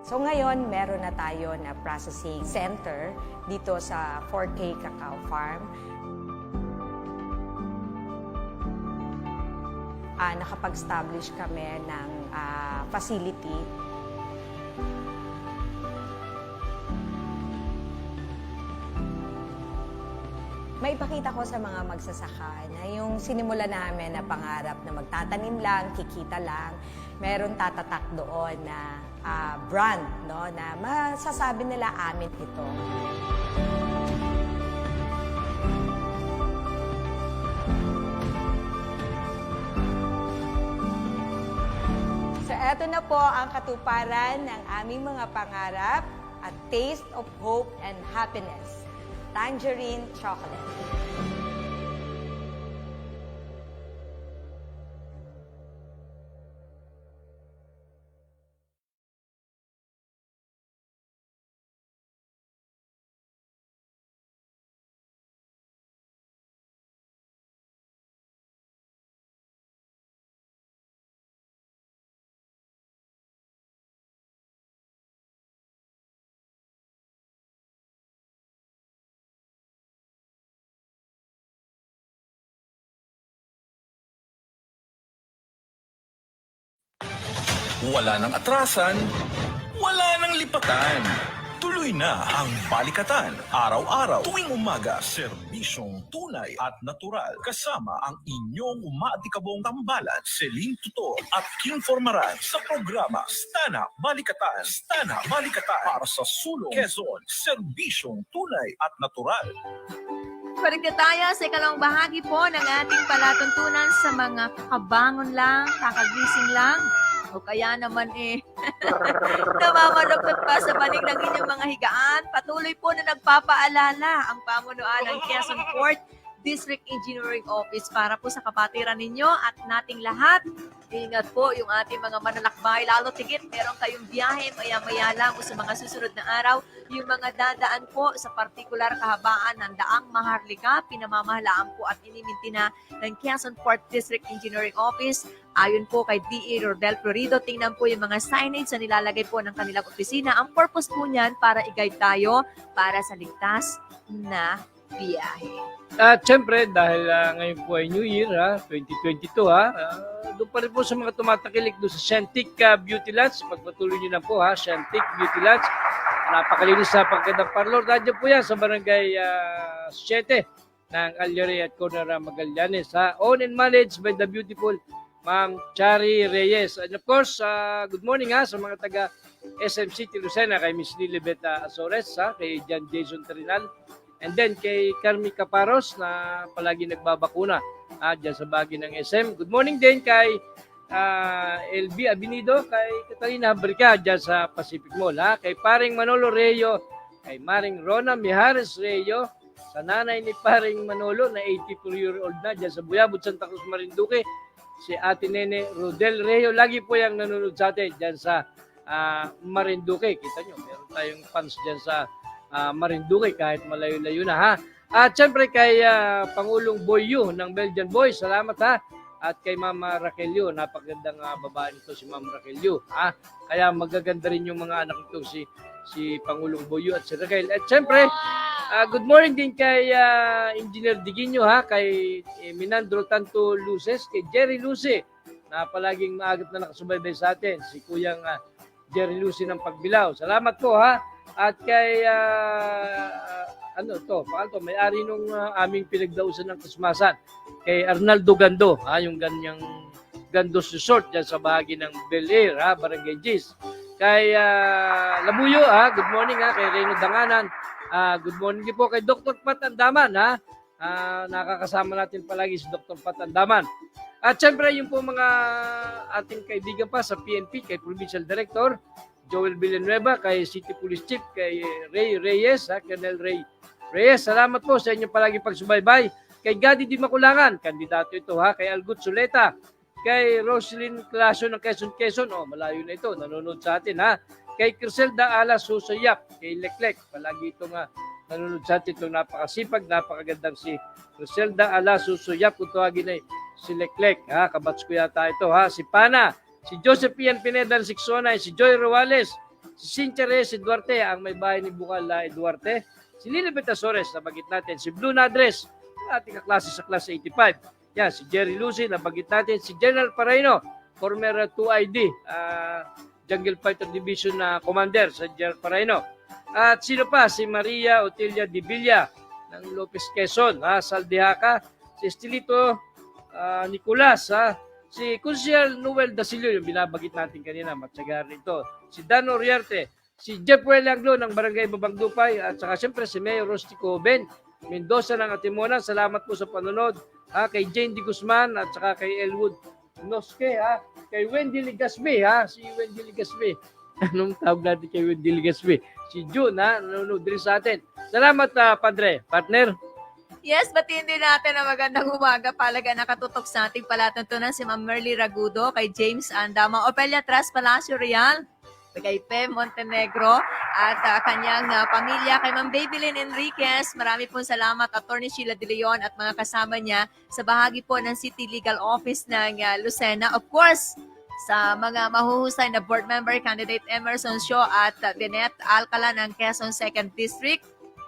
So ngayon, meron na tayo na processing center dito sa 4K Cacao Farm. Nakapag-establish kami ng facility. Maipakita ko sa mga magsasaka na yung sinimula namin na pangarap na magtatanim lang, kikita lang, meron tatatak doon na brand, no, na masasabi nila amin ito. So eto na po ang katuparan ng aming mga pangarap at taste of hope and happiness. Tangerine chocolate. Wala nang atrasan, wala nang lipatan. Tuloy Tuloy na ang balikatan. Araw-araw, tuwing umaga, serbisyong tunay at natural. Kasama ang inyong umaatikabong tambalan, Celine Tutor at Kim Formaran sa programa Stana Balikatan. Stana Balikatan para sa sulong Quezon, serbisyong tunay at natural. Balik na tayo sa ikalawang bahagi po ng ating palatuntunan sa mga kakabangon lang, kakagising lang, o kaya naman namamanokot pa sa banig ng inyong mga higaan. Patuloy po na nagpapaalala ang pamunuan ng Quezon Port District Engineering Office para po sa kapatiran ninyo at nating lahat. Ingat po yung ating mga manlalakbay, lalo tigit meron kayong biyahe maya-maya lang o sa mga susunod na araw, yung mga dadaan po sa partikular kahabaan ng daang Maharlika, pinamamahalaan po at inimintina ng Quezon Port District Engineering Office. Ayon po kay DE Rodel Florido, tingnan po yung mga signage na nilalagay po ng kanilang opisina. Ang purpose po niyan para i-guide tayo para sa ligtas na biyahe. At syempre, dahil ngayon po ay New Year, 2022, doon pa rin po sa mga tumatakilik doon sa Scientific Beauty Lounge. Pagpatuloy nyo na po, Scientific Beauty Lounge. Napakalinis sa pagkandang parlor. Nandiyan po yan sa barangay 7 ng Alyari at Corner Magallanes. Owned and managed by the beautiful Ma'am Chari Reyes. And of course, good morning sa mga taga SM City Lucena, kay Miss Lilibet Azores, kay John Jason Trinal. And then kay Carmi Caparos na palagi nagbabakuna dyan sa bahagi ng SM. Good morning din kay LB Abinido, kay Catalina Habrica dyan sa Pacific Mall. Kay paring Manolo Reyo, kay Maring Rona Mijares Reyo, sa nanay ni paring Manolo na 84-year-old na dyan sa Buyabot, Santa Cruz, Marinduque, si Ate Nene Rodel Reyo. Lagi po yung nanonood sa atin dyan sa Marinduque. Kita nyo, meron tayong fans dyan sa Marinduque kahit malayo-layo na At syempre kay Pangulong Boyu ng Belgian Boys, salamat At kay Mama Raquelio, napakagandang babae nito si Mama Raquelio Kaya magaganda rin yung mga anak nito si Pangulong Boyu at si Raquel. At syempre, good morning din kay Engineer Diguinho kay Minandro Tanto Luces, kay Jerry Luce na palaging maagat na nakasubaybay sa atin, si Kuyang Jerry Luce ng Pagbilao. Salamat po At kay may-ari nung aming pinagdausan ng Krismasan, kay Arnaldo Gando, yung ganyang Gandos Resort dyan sa bahagi ng Bel Air, Barangay Gis. Kay Labuyo, good morning kay Reyno Danganan. Good morning din po kay Dr. Pat Andaman, nakakasama natin palagi si Dr. Pat Andaman. At syempre yung po mga ating kaibigan pa sa PNP, kay Provincial Director Joel Villanueva, kay City Police Chief, kay Ray Reyes, Colonel Ray Reyes. Salamat po sa inyo palagi pagsubaybay. Kay Gadi Di Makulangan, kandidato ito kay Algut Suleta, kay Roslyn Clasio ng Quezon, malayo na ito, nanonood sa atin Kay Criselda Ala Susayap, kay Leklek, palagi ito nanonood sa atin, itong napakasipag, napakagandang si Criselda Ala Susayap, kung tawagin ay si Leklek, kabats ko yata ito si Pana, si Joseph Ian Pineda ng Siksonay, si Joy Ruales, si Cynthia Reyes Duarte, ang may bahay ni Bukal Duarte, si Lilibet Azores, nabagit natin, si Blue Nadres, ating kaklase sa class 85. Yan, si Jerry Lucy, nabagit natin, si General Paraino, former 2ID, Jungle Fighter Division na commander sa General Paraino. At sino pa? Si Maria Otilia Di Villa ng Lopez Quezon, Saldihaca, si Estilito Nicolas, si Consiel Noel Dasilio, yung binabagit natin kanina, matyagar nito. Si Dan Oriarte, si Jeff Langlo ng Barangay Babang Dupay, at saka siyempre si Mayor Rostico Ben Mendoza ng Atimonan. Salamat po sa panonood. Kay Jane Di Guzman at saka kay Elwood Noske, kay Wendy Ligasme, si Wendy Ligasme. Anong tawag natin kay Wendy Ligasme? Si June, nanonood din sa atin. Salamat, Padre. Partner. Yes, batiin din natin na magandang umaga. Palaga nakatutok sa ating palatuntunan si Ma'am Merly Ragudo, kay James Andama, Opelia Tras Palacio Real, kay Pem Montenegro, at kanyang pamilya, kay Ma'am Babylin Enriquez. Marami pong salamat, Attorney Sheila De Leon at mga kasama niya sa bahagi po ng City Legal Office ng Lucena. Of course, sa mga mahuhusay na board member, candidate Emerson Shaw at Benet Alcala ng Quezon 2nd District,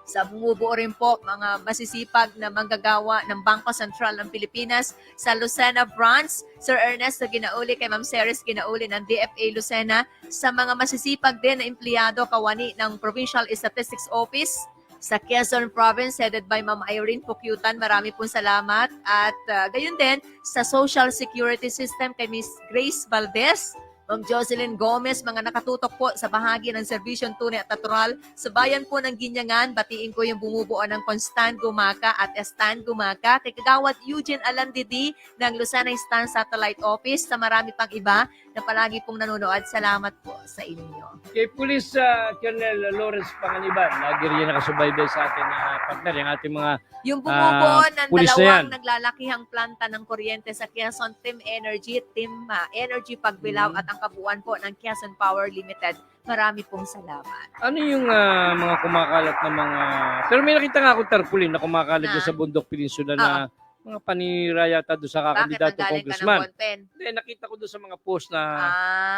Sa bumubuo rin po mga masisipag na manggagawa ng Bangko Sentral ng Pilipinas sa Lucena Branch, Sir Ernesto Ginauli, kay Ma'am Ceres Ginauli ng DFA Lucena, sa mga masisipag din na empleyado kawani ng Provincial Statistics Office sa Quezon Province, headed by Ma'am Irene Pukyutan. Marami pong salamat. At gayon din sa Social Security System kay Miss Grace Valdez, Ma'am Jocelyn Gomez, mga nakatutok po sa bahagi ng serbisyong tunay at natural. Sa bayan po ng Ginyangan, batiin ko yung bumubuo ng Constan Gumaka at Estan Gumaka, kay Kagawad Eugene Alandidi ng Lucena Eastern Satellite Office, sa marami pang iba na palagi pong nanonood. Salamat po sa inyo. Kay Police Colonel Lawrence Panganiban, lagi rin nakasubaybay sa atin na partner, yung ating mga Yung bumubuo ng pulis na dalawang yan. naglalakihang planta ng kuryente sa Quezon, Team Energy, Team Energy Pagbilao at ang kabuuan po ng Quezon Power Limited. Marami pong salamat. Ano yung mga kumakalat na mga... Pero may nakita nga akong tarpaulin na kumakalat dyan sa Bundok Peninsula na mga panira yata doon sa Bakit kakandidato nanggaling ka ng congressman. Bonpen? Hindi, nakita ko doon sa mga post na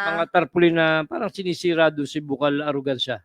mga Ah, tarpaulin na parang sinisira doon si Bukal Arugansya.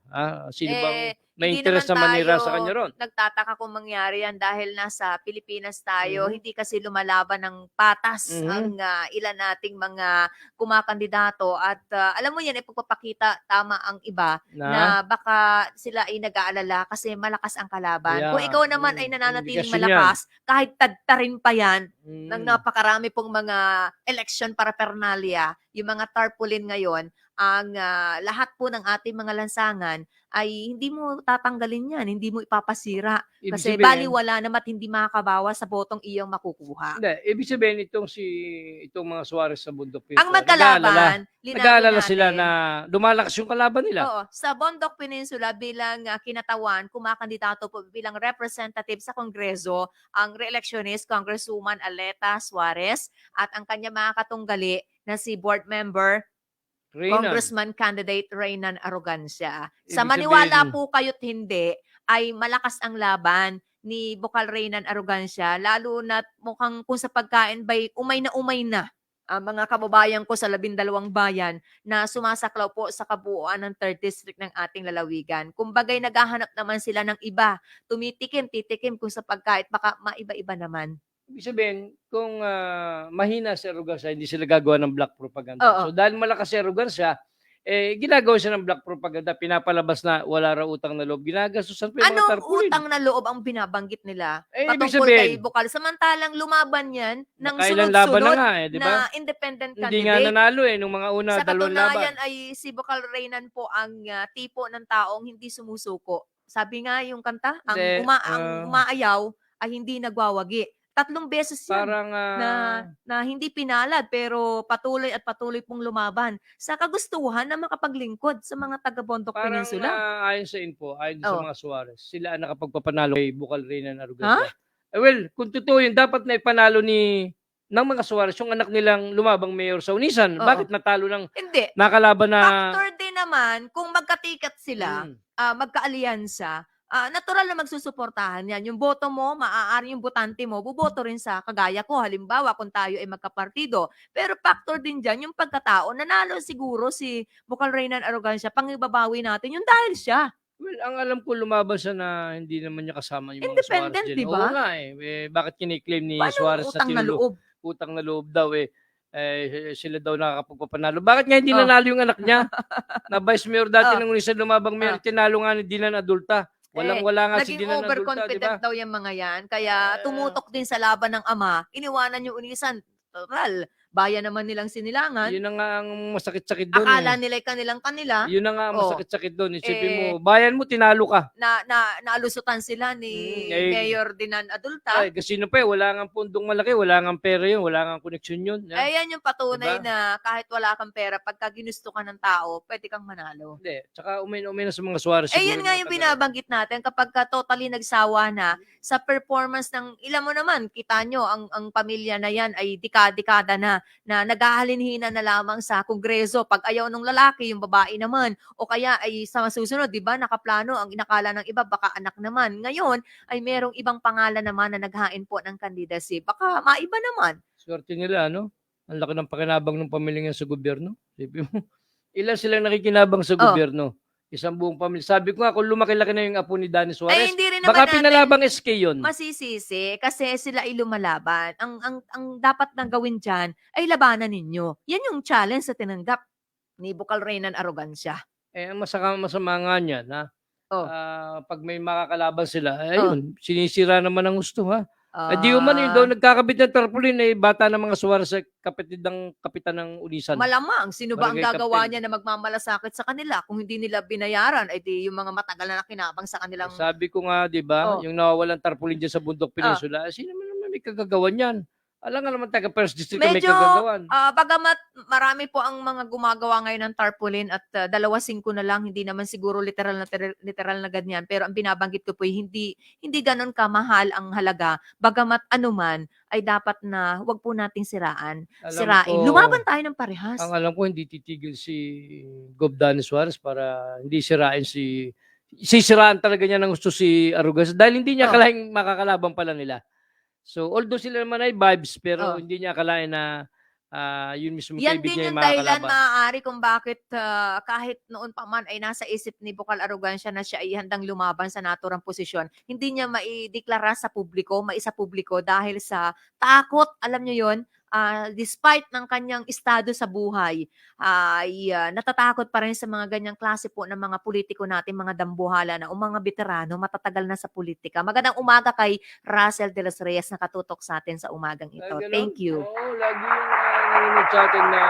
Sino bang may hindi interest na naman manira tayo sa kanya ron? nagtataka kung mangyari yan dahil nasa Pilipinas tayo. Hindi kasi lumalaban ng patas ang ilan nating mga kumakandidato. At alam mo yan, ipagpapakita tama ang iba na baka sila ay nag-aalala kasi malakas ang kalaban. Yeah. Kung ikaw naman ay nananatiling Indikasyon malakas, kahit tadtarin pa yan, Mm. ng napakarami pong mga election paraphernalia, yung mga tarpaulin ngayon, ang lahat po ng ating mga lansangan ay hindi mo tatanggalin yan, hindi mo ipapasira. Ibig Kasi sabihin- baliwala naman at hindi makakabawas sa botong iyong makukuha. Hindi, ibig sabihin itong mga Suarez sa Bundok Peninsula. Ang magkalaban, Nag-aalala linawin sila natin. na lumalakas yung kalaban nila. Oo, sa Bundok Peninsula bilang kinatawan, kumakandidato po bilang representative sa Kongreso ang re-electionist Congresswoman Aleta Suarez at ang kanya mga katunggali na si board member Reynan. Congressman candidate Reynan Arrogancia. Sa Ibig maniwala sabihin- po kayo't hindi, ay malakas ang laban ni Bukal Reynan Arrogancia, lalo na mukhang kung sa pagkain ba'y umay na ang mga kababayan ko sa 12 bayan na sumasaklaw po sa kabuuan ng 3rd District ng ating lalawigan. Kumbagay naghahanap naman sila ng iba, titikim kung sa pagkain, baka maiba-iba naman. Ibig sabihin, kung mahina si Arrogancia, hindi sila gagawa ng black propaganda. Oo. So dahil malakas si Arrogancia, ginagawa siya ng black propaganda, pinapalabas na wala raw utang na loob. Ginagastusan pa yung mga Anong tarpaulin. utang na loob ang binabanggit nila Ibig patungkol sabihin, kay Bukal? Samantalang lumaban yan ng nakailang laban na sunod-sunod nga di ba? na independent Hindi nga candidate. nanalo nung mga una, Sa dalawang laban. katunayan ay si Bukal Reynan po ang tipo ng taong hindi sumusuko. Sabi nga yung kanta, ang Hindi, umaayaw ay hindi nagwawagi. 3 beses yan Parang na hindi pinalad pero patuloy pong lumaban sa kagustuhan na makapaglingkod sa mga taga-Bondok parang Peninsula. ayon sa info, ayon sa Oh. mga Suarez, sila ang nakapagpapanalo kay Bukal Reynan Arrogancia. Well, kung totoo yun, dapat na ipanalo ng mga Suarez yung anak nilang lumabang mayor sa Unisan. Oo. Bakit natalo ng Hindi. nakalaban na... Factor din naman kung magkatikat sila, magkaaliyansa, natural na magsusuportahan yan. Yung boto mo, maaari yung botante mo, buboto rin sa kagaya ko. Halimbawa, kung tayo ay magkapartido. Pero factor din dyan yung pagkatao. Nanalo siguro si Bukal Reynan Arrogancia, pangibabawi natin yung dahil siya. Well, ang alam ko lumaban siya na hindi naman niya kasama yung mga Independent, Suarez dyan. di ba? Oo nga bakit kiniklaim ni Paano Suarez utang na tinulog? loob? Utang na loob daw sila daw nakakapagpapanalo. Bakit nga hindi nanalo yung anak niya? Na vice mayor dati ng Unisan lumabang mayor, tinalo nga ni Dinan Adulta. Walang-wala nga si Naging Dinan Adulta, di ba? overconfident daw yung mga yan. Kaya tumutok din sa laban ng ama. Iniwanan yung Unisan. Total, bayan naman nilang sinilangan. Yun na nga ang masakit-sakit doon. Akala nila'y kanila. Yun na nga ang Oh. masakit-sakit doon. Isipin mo, bayan mo, tinalo ka. Naalusutan sila ni Mm, Mayor Dinan Adulta. Ay, kasi pa wala nga pundong malaki, wala nga pera yun, wala nga koneksyon yun. Ayan yung patunay Diba? na kahit wala kang pera, pagka ginusto ka ng tao, pwede kang manalo. Hindi, tsaka umay na sa mga Suarez. Yun nga yung binabanggit natin kapag totally nagsawa na sa performance ng ilan mo naman, kita nyo, ang pamilya na yan ay dekada na naghahalinhina na lamang sa kongreso. Pag ayaw ng lalaki, yung babae naman. O kaya ay sa masusunod, di ba, nakaplano, ang inakala ng iba, baka anak naman. Ngayon, ay merong ibang pangalan naman na naghain po ng candidacy. Baka maiba naman. Swerte nila, no? Ang laki ng pakinabang ng pamilya niya sa gobyerno. Isipin mo, ilan silang nakikinabang sa gobyerno? Isang buong pamilya. Sabi ko nga, kung lumaki-laki na yung apo ni Danny Ay, Suarez, hindi rin naman baka natin pinalabang SK yun. masisisi kasi sila ay lumalaban. Ang dapat na gawin diyan ay labanan ninyo. Yan yung challenge sa tinanggap ni Bukal Reynan Arrogancia. Ang masama nga niyan, ha? Oh. Pag may makakalaban sila, Oh. ayun, sinisira naman ang gusto, ha? Di Ah, umano yun daw nagkakabit ng tarpaulin, bata ng mga Suarez, kapatid ng kapitan ng Unisan. malamang sino ba ang Barangay gagawa captain. niya na magmamalasakit sa kanila kung hindi nila binayaran ay di yung mga matagal na nakinabang sa kanilang Sabi ko nga, di ba, Oh. yung nawawalan tarpaulin dyan sa Bundok Peninsula, sino naman may kagagawan yan? Alam nga naman taga First District na may medyo kagagawan. bagamat marami po ang mga gumagawa ngayon ng tarpaulin at 2.5 na lang, hindi naman siguro literal na ganyan, pero ang binabanggit ko po ay hindi ganoon kamahal ang halaga, bagamat anuman ay dapat na wag po nating sirain. Alam ko, Lumaban tayo ng parehas. ang alam ko, hindi titigil si Gov. Danny Suarez para hindi sirain sisiraan talaga niya ng gusto si Arrogancia dahil hindi niya akalaing makakalaban pala nila. So, although sila naman ay vibes, pero hindi niya akalain na yun mismo Yan kaibigan din niya yung yung dahilan makakalaban. maaari kung bakit kahit noon pa man ay nasa isip ni Bukal Arrogancia na siya ay handang lumaban sa naturang posisyon, hindi niya maideklara sa publiko, maisapubliko dahil sa takot, alam niyo yon, despite ng kanyang estado sa buhay, ay natatakot pa rin sa mga ganyang klase po ng mga politiko natin, mga dambuhala na o mga veterano, matatagal na sa politika. Magandang umaga kay Russell de los Reyes na katutok sa atin sa umagang ito. Ganun? Thank you. Oo, lagi yung nanonood sa atin na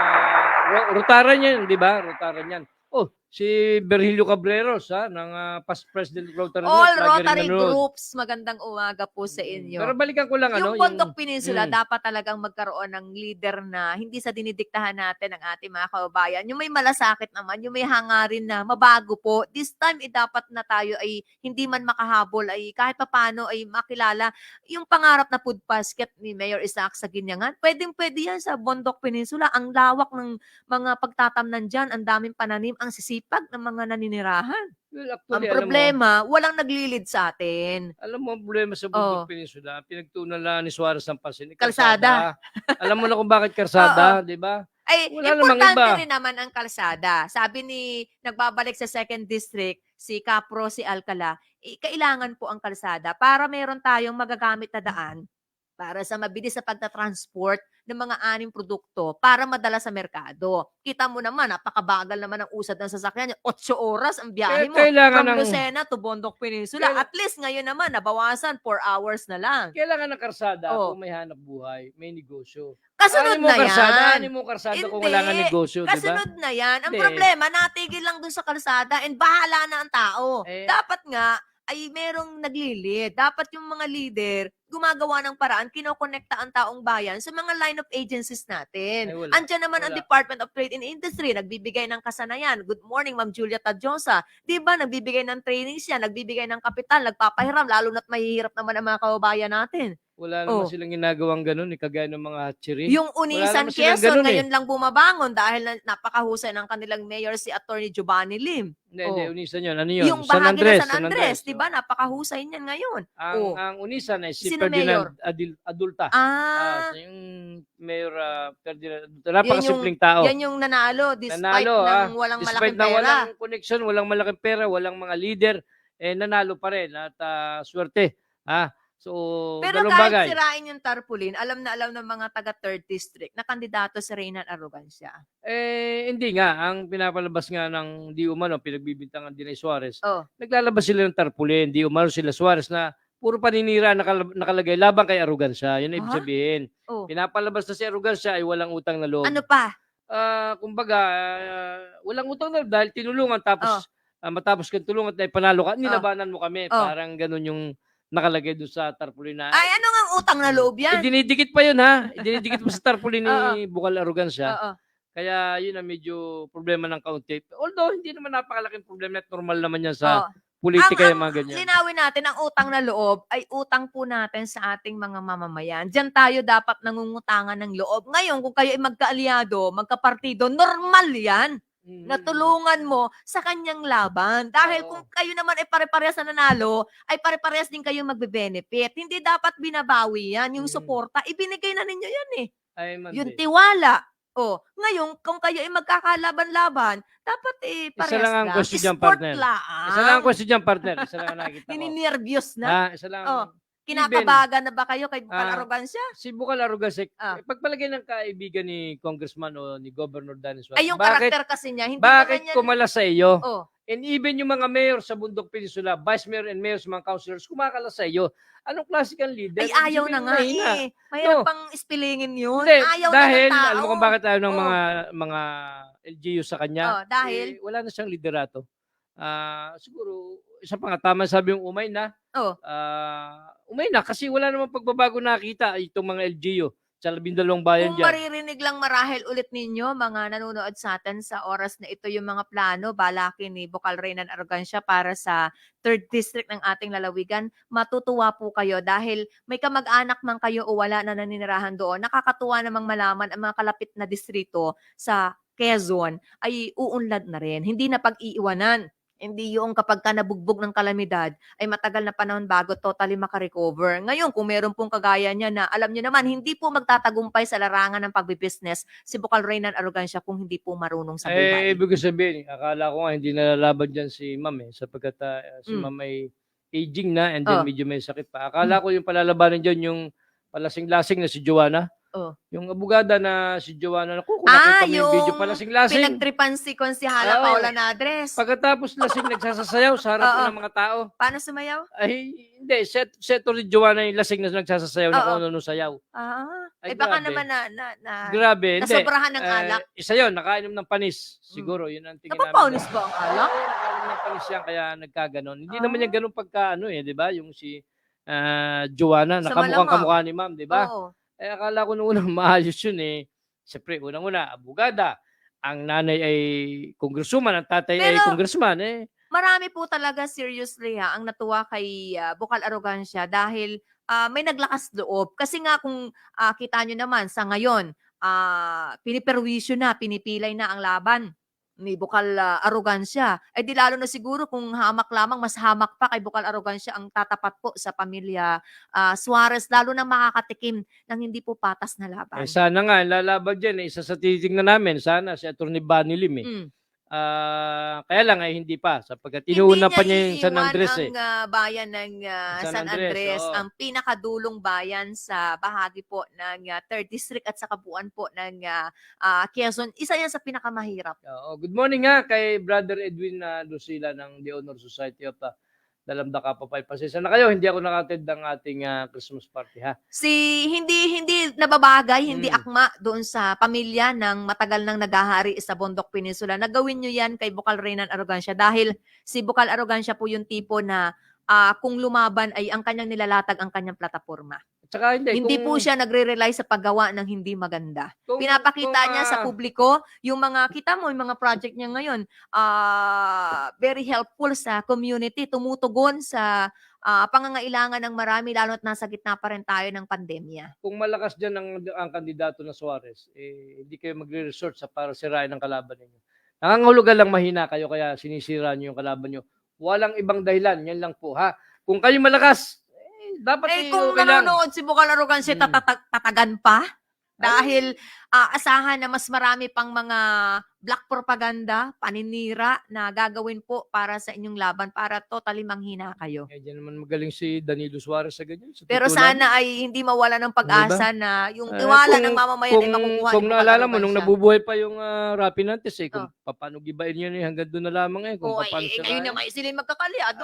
rutaran yan, di ba? Rutaran yan. Oh, si Virgilio Cabreros, ng past President Rotary All Group, lagi rin Rotary nanonood. Groups, magandang umaga po sa inyo. Pero balikan ko lang, Yung Bundok Peninsula, Mm. dapat talagang magkaroon ng leader na hindi sa dinidiktahan natin ng ating mga kababayan. Yung may malasakit naman, yung may hangarin na mabago po. This time, dapat na tayo ay hindi man makahabol, ay kahit papano ay makilala yung pangarap na food basket ni Mayor Isaac Saguinyangan. Pwedeng-pwede yan sa Bundok Peninsula. Ang lawak ng mga pagtatamnan dyan, ang daming pananim, ang sisipag ng mga naninirahan. Well, Ang actually, problema, walang naglilid sa atin. alam mo, ang problema sa Bundok Peninsula, pinagtunan lang ni Suarez ng pansin. Kalsada. Alam mo na kung bakit kalsada, di ba? Ay, Wala namang importante iba. rin naman ang kalsada. Sabi ni, nagbabalik sa 2nd District, si Capro, si Alcala, kailangan po ang kalsada para meron tayong magagamit na daan para sa mabilis na pagta-transport ng mga aning produkto para madala sa merkado. Kita mo naman, napakabagal naman ang usad ng sasakyan. 8 oras ang biyahe mo. Kailangan From ng- Lucena to Bundok Peninsula. Kaya- At least ngayon naman, nabawasan 4 hours na lang. Kailangan ng karsada Oh. kung may hanap buhay, may negosyo. Kasunod na yan. Ano mo karsada kung Hindi. wala nga negosyo, di ba? Kasunod na yan. Ang Hindi. problema, natigil lang dun sa kalsada and bahala na ang tao. Dapat nga, ay merong naglilid. Dapat yung mga leader, gumagawa ng paraan, kinokonekta ang taong bayan sa mga line of agencies natin. Ay, wala. Andyan naman ang Wala. Department of Trade and Industry, nagbibigay ng kasanayan. Good morning, Ma'am Julia Tadjosa. Di ba, nagbibigay ng trainings yan, nagbibigay ng kapital, nagpapahiram, lalo na't mahihirap naman ang mga kababayan natin. Wala naman silang ginagawang ganun, kagaya ng mga hatchery. Yung Unisan naman silang Quezon ganun, ngayon lang bumabangon dahil napakahusay ng kanilang mayor si Attorney Giovanni Lim. Hindi, Unisan yun. Ano yun? Yung bahagi ng San Andres, di ba? Napakahusay niyan ngayon. Ang Unisan ay si Sino Ferdinand Adulta. Yung Mayor Ferdinand Adulta. Napakasimpleng tao. Yan yung nanalo despite ng walang Despite malaking na pera. walang connection, walang malaking pera, walang mga leader, nanalo pa rin at swerte. So, Pero dalawang kahit bagay. sirain yung tarpaulin, alam na alam ng mga taga 3rd District na kandidato si Reynan Arrogancia. Hindi nga. Ang pinapalabas nga ng di umano, pinagbibintangan din ni Suarez, Oh. naglalabas sila ng tarpaulin, di umano sila Suarez na puro paninira nakalagay laban kay Arrogancia. Yun ang ibig sabihin. Oh. Pinapalabas na si Arrogancia ay walang utang na loob. Ano pa? Kumbaga, walang utang na loob dahil tinulungan tapos matapos kang tulungan at panalo ka, nilabanan mo kami. Parang ganun yung nakalagay doon sa tarpaulin na. Ay, ano nga utang na loob yan? Dinidikit pa yun, ha? Dinidikit mo sa tarpaulin ni Bukal Arrogancia. Kaya yun ang medyo problema ng kaunti. Although, hindi naman napakalaking problema at normal naman yan sa politika yung mga ganyan. Linawin natin, ang utang na loob ay utang po natin sa ating mga mamamayan. Diyan tayo dapat nangungutangan ng loob. Ngayon, kung kayo ay magkaalyado, magkapartido, normal yan. Natulungan mo sa kanyang laban. Dahil kung kayo naman ay pare-parehas na nanalo, ay pare-parehas din kayo magbe-benefit. Hindi dapat binabawi yan. Yung suporta, ibinigay na ninyo yan eh. Yung tiwala, Oh, ngayon kung kayo ay magkakalaban-laban, dapat Isa parehas lang ang lang. question dyan, Sport partner. laang. Isa lang ang question dyan, partner. Isa lang ang nakikita ko. Nininervyos na. Isa lang. Oh, Even, kinakabagan na ba kayo kay Bukal Arrogancia? si Bukal Arrogancia, Ah. pagpalagay ng kaibigan ni Congressman o ni Governor Dennis Suarez, Ay, yung bakit, karakter kasi niya, hindi bakit naman yan. kumala sa iyo? Oh, And even yung mga mayor sa Bundok Peninsula, vice mayor and mayors, mga councilors, kumakala sa iyo. Anong klase kang leader? ay ayaw na nga eh. Mahirap pang ispilingin yun. Hindi, Ayaw dahil, na ng tao. alam mo kung bakit ayaw ng Oh. mga LGU sa kanya? Oh, dahil? Wala na siyang liderato. Siguro, isa pa nga, tama sabi yung umay na. Oh. Umay na kasi wala namang pagbabago nakita itong mga LGU sa 12 bayan Kung dyan. maririnig lang marahil ulit ninyo, mga nanonood sa atin sa oras na ito, yung mga plano, balakin ni Bukal Reynan Arrogancia para sa 3rd District ng ating lalawigan, matutuwa po kayo dahil may kamag-anak man kayo o wala na naninirahan doon. Nakakatuwa namang malaman ang mga kalapit na distrito sa Quezon ay uunlad na rin. Hindi na pag-iiwanan. Hindi yung kapag ka nabugbog ng kalamidad ay matagal na panahon bago totally makarecover. Ngayon, kung meron pong kagaya niya na alam niyo naman, hindi po magtatagumpay sa larangan ng pagbibusiness si Bukal Reynan Arrogancia kung hindi po marunong sa buhay. Ibig sabihin, akala ko nga hindi nalalaban dyan si Ma'am sapagkat si Mm. Ma'am ay aging na and then Oh. medyo may sakit pa. Akala ko yung palalabanan dyan yung palasing-lasing na si Joanna. Oh. Yung abogada na si Joanna, kung nakita mo yung video palasing-lasing. Pinagtripan si Konsihala Oo. Paula Nadres. Pagkatapos lasing nagsasasayaw sa harap Oo. ng mga tao. Paano sumayaw? Ay, hindi. Seto ni Joanna yung lasing na nagsasasayaw na Oo. kung ano sayaw. Ay, Baka grabe. naman na Grabe. Hindi. nasobrahan ng alak. Isa yun, nakainom ng panis. Siguro, yun ang tingin namin. Napapaunis ba ang alak? Nakainom ng panis yan, kaya nagkaganon. Hindi Ah. naman yan ganun pagka, di ba? Yung si Joanna, Sa nakamukhang malamang. kamukha ni Ma'am, di ba? Oo. Akala ko nung unang maayos yun Siyempre, unang-una, abogada. Ang nanay ay congresswoman, ang tatay ay Pero- congressman. Marami po talaga seriously ang natuwa kay Bukal Arrogancia dahil may naglakas loob. Kasi nga kung kita nyo naman sa ngayon, piniperwisyo na, pinipilay na ang laban ni Bukal Arrogancia. Di lalo na siguro kung hamak lamang, mas hamak pa kay Bukal Arrogancia ang tatapat po sa pamilya Suarez, lalo na makakatikim ng hindi po patas na laban. Sana nga, lalaban dyan. Isa sa titignan namin, sana si Atty. Bunny Lim. Mm. Kaya lang hindi pa sapagkat inuuna pa niya yung San iiwan Andres ang bayan ng San Andres, oo. ang pinakadulong bayan sa bahagi po ng 3rd District at sa kabuuan po ng Quezon. Isa yan sa pinakamahirap. Good morning kay Brother Edwin Lucila ng The Honor Society of Dalamda Kapapay. Pasensya na kayo, hindi ako nakatid ng ating Christmas party Hindi nababagay, hindi Mm. akma doon sa pamilya ng matagal nang naghahari sa Bundok Peninsula. Nagawin nyo yan kay Bukal Reynan Arrogancia dahil si Bukal Arrogancia po yung tipo na kung lumaban ay ang kanyang nilalatag ang kanyang plataforma. At saka Hindi po siya nagre-rely sa paggawa ng hindi maganda. kung- Pinapakita kung, niya sa publiko yung mga, kita mo, yung mga project niya ngayon, very helpful sa community, tumutugon sa pangangailangan ng marami, lalo at nasa gitna pa rin tayo ng pandemya. kung malakas dyan ang kandidato na Suarez, hindi kayo magre-resort sa para sirain ang kalaban ninyo. Nangangahulugan lang mahina kayo kaya sinisira nyo yung kalaban nyo. Walang ibang dahilan, yan lang po Kung kayo malakas, dapat Kung okay lang. nanonood si Bukal Arrogancia, Mm. tatagan pa? Dahil asahan na mas marami pang mga black propaganda, paninira na gagawin po para sa inyong laban para totally manghina kayo. Diyan naman magaling si Danilo Suarez sa ganyan. Sa Pero totoo lang. sana ay hindi mawala ng pag-asa na yung Eh, tiwala kung- ng mamamayan ay makukuha Kung ni Bukal naalala mo, nung Arrogancia. nabubuhay pa yung Rapi Nantes, kung paano gibain yun hanggang doon na lamang kung Oo, paano siya ngayon kaya. naman sila yung magkakaliado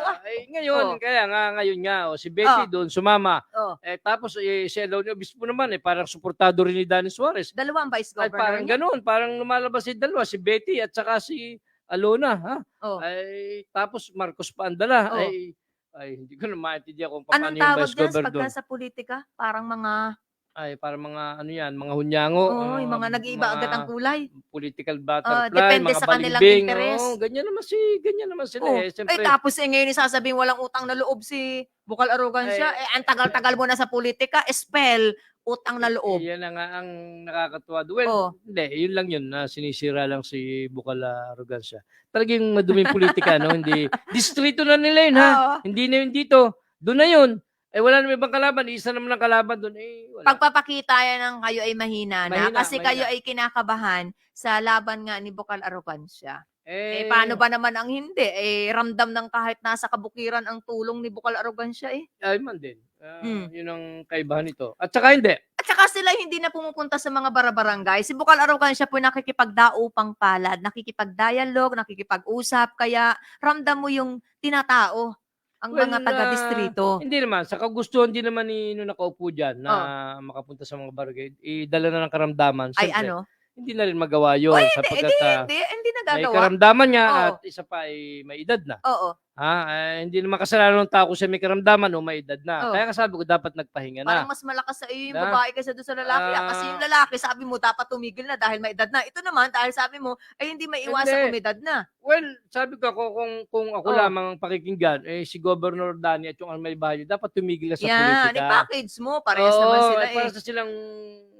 Ngayon, Oh. kaya nga ngayon nga, si Betty doon sumama. Oh. Tapos si Elonio Obispo naman, parang suportado rin ni Danny Suarez. Dalawang vice Ay, governor parang niya. ganun, parang lumalabas si dalawa, si Betty at saka si Alona. Oh. Ay, tapos Marcos pa ang dala. Oh. Ay, hindi ko na maintindihan kung paano Anong yung tawag vice dyan governor pagka doon. sa politika? Parang mga, Ay, para mga mga hunyango. yung mga nag-iiba agad ang kulay. Political butterfly, Depende mga sa kanilang balimbing. interes. Ganyan naman sila Oh. Siyempre, Tapos ngayon sasabihin walang utang na loob si Bukal Arrogancia. Ang tagal-tagal mo na sa politika, spell, utang na loob. yan na nga ang nakakatuwa. Well, Oh. hindi, yun lang yun na sinisira lang si Bukal Arrogancia. Talagang maduming politika, no? Hindi, distrito na nila yun, Oo. Hindi na yun dito. Doon na yun. wala naman ibang kalaban. Isa naman ang kalaban doon. Wala. Pagpapakita yan ng kayo ay mahina na Mahina, kasi kayo mahina. ay kinakabahan sa laban nga ni Bukal Arrogancia. Paano Eh, ba naman ang hindi? Ramdam ng kahit nasa kabukiran ang tulong ni Bukal Arrogancia eh. ay man din. Mm. Yun ang kaibahan nito. At saka hindi. At saka sila hindi na pumupunta sa mga barabarangay. Si Bukal Arrogancia po nakikipagdaupang palad, nakikipagdialog, nakikipag-usap, kaya ramdam mo yung tinatao ang mga taga-distrito. Hindi naman. Sa kagustuhan din naman ni nung nakaupo dyan na makapunta sa mga barangay, idala na ng karamdaman. Ay Siyempre, ano? hindi na rin magawa yun. Oy, Sapagkat hindi may nagagawa. karamdaman niya Oo. at isa pa ay may edad na. Oo. Hindi naman kasalanan ng tao kung siya may karamdaman o may edad na. Oo. Kaya kasabi ko, dapat nagpahinga na. Parang mas malakas sa iyo yung Na? babae kaysa doon sa lalaki. Kasi yung lalaki, sabi mo, dapat tumigil na dahil may edad na. Ito naman, dahil sabi mo, ay hindi may iwasan Hindi. kung may edad na. Well, sabi ko kung ako Oo. lamang ang pakikinggan, si Governor Dani at yung may bahay, dapat tumigil na sa Yan, politika. i-package mo. Parehas naman sila para sa silang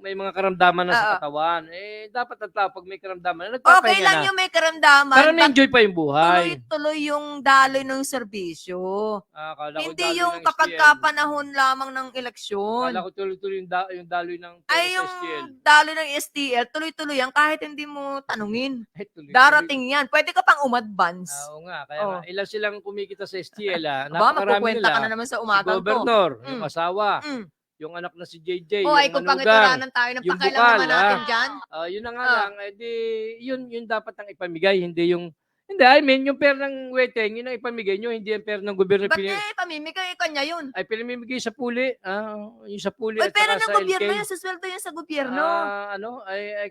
may mga karamdaman na sa Oo. katawan. Dapat ang tao pag may karamdaman, Okay nagpapahinga lang na. yung may karamdaman. Para but na-enjoy pa yung buhay. tuloy-tuloy yung daloy ng serbisyo. Akala ko Hindi daloy yung ng kapag STL. panahon lamang ng eleksyon. Akala ko tuloy-tuloy yung daloy ng Ay, sa yung STL. daloy ng STL, tuloy-tuloy yan kahit hindi mo tanungin. Tuloy-tuloy. Darating yan. Pwede ka pang umadvance. Oo nga, kaya Oo. nga, ilan silang kumikita sa STL. Ba, Napakarami makukwenta nila. ka na naman sa Si umagang to. Governor, yung Mm. asawa, Mm. yung anak na si JJ, O, ay yung kung manugang. pangituranan tayo ng yung pakialam bukal, naman natin dyan. Yun na nga Ah. lang, yun dapat ang ipamigay, I mean, yung pera ng weteng, yun ang ipamigay nyo, hindi yung pera ng gobyerno. Ba't pamimigay kanya yun? Ay, pinamimigay sa puli. Yung sa puli Ay, at pera saka ng sa gobyerno LK. yan. Susweldo yan sa gobyerno.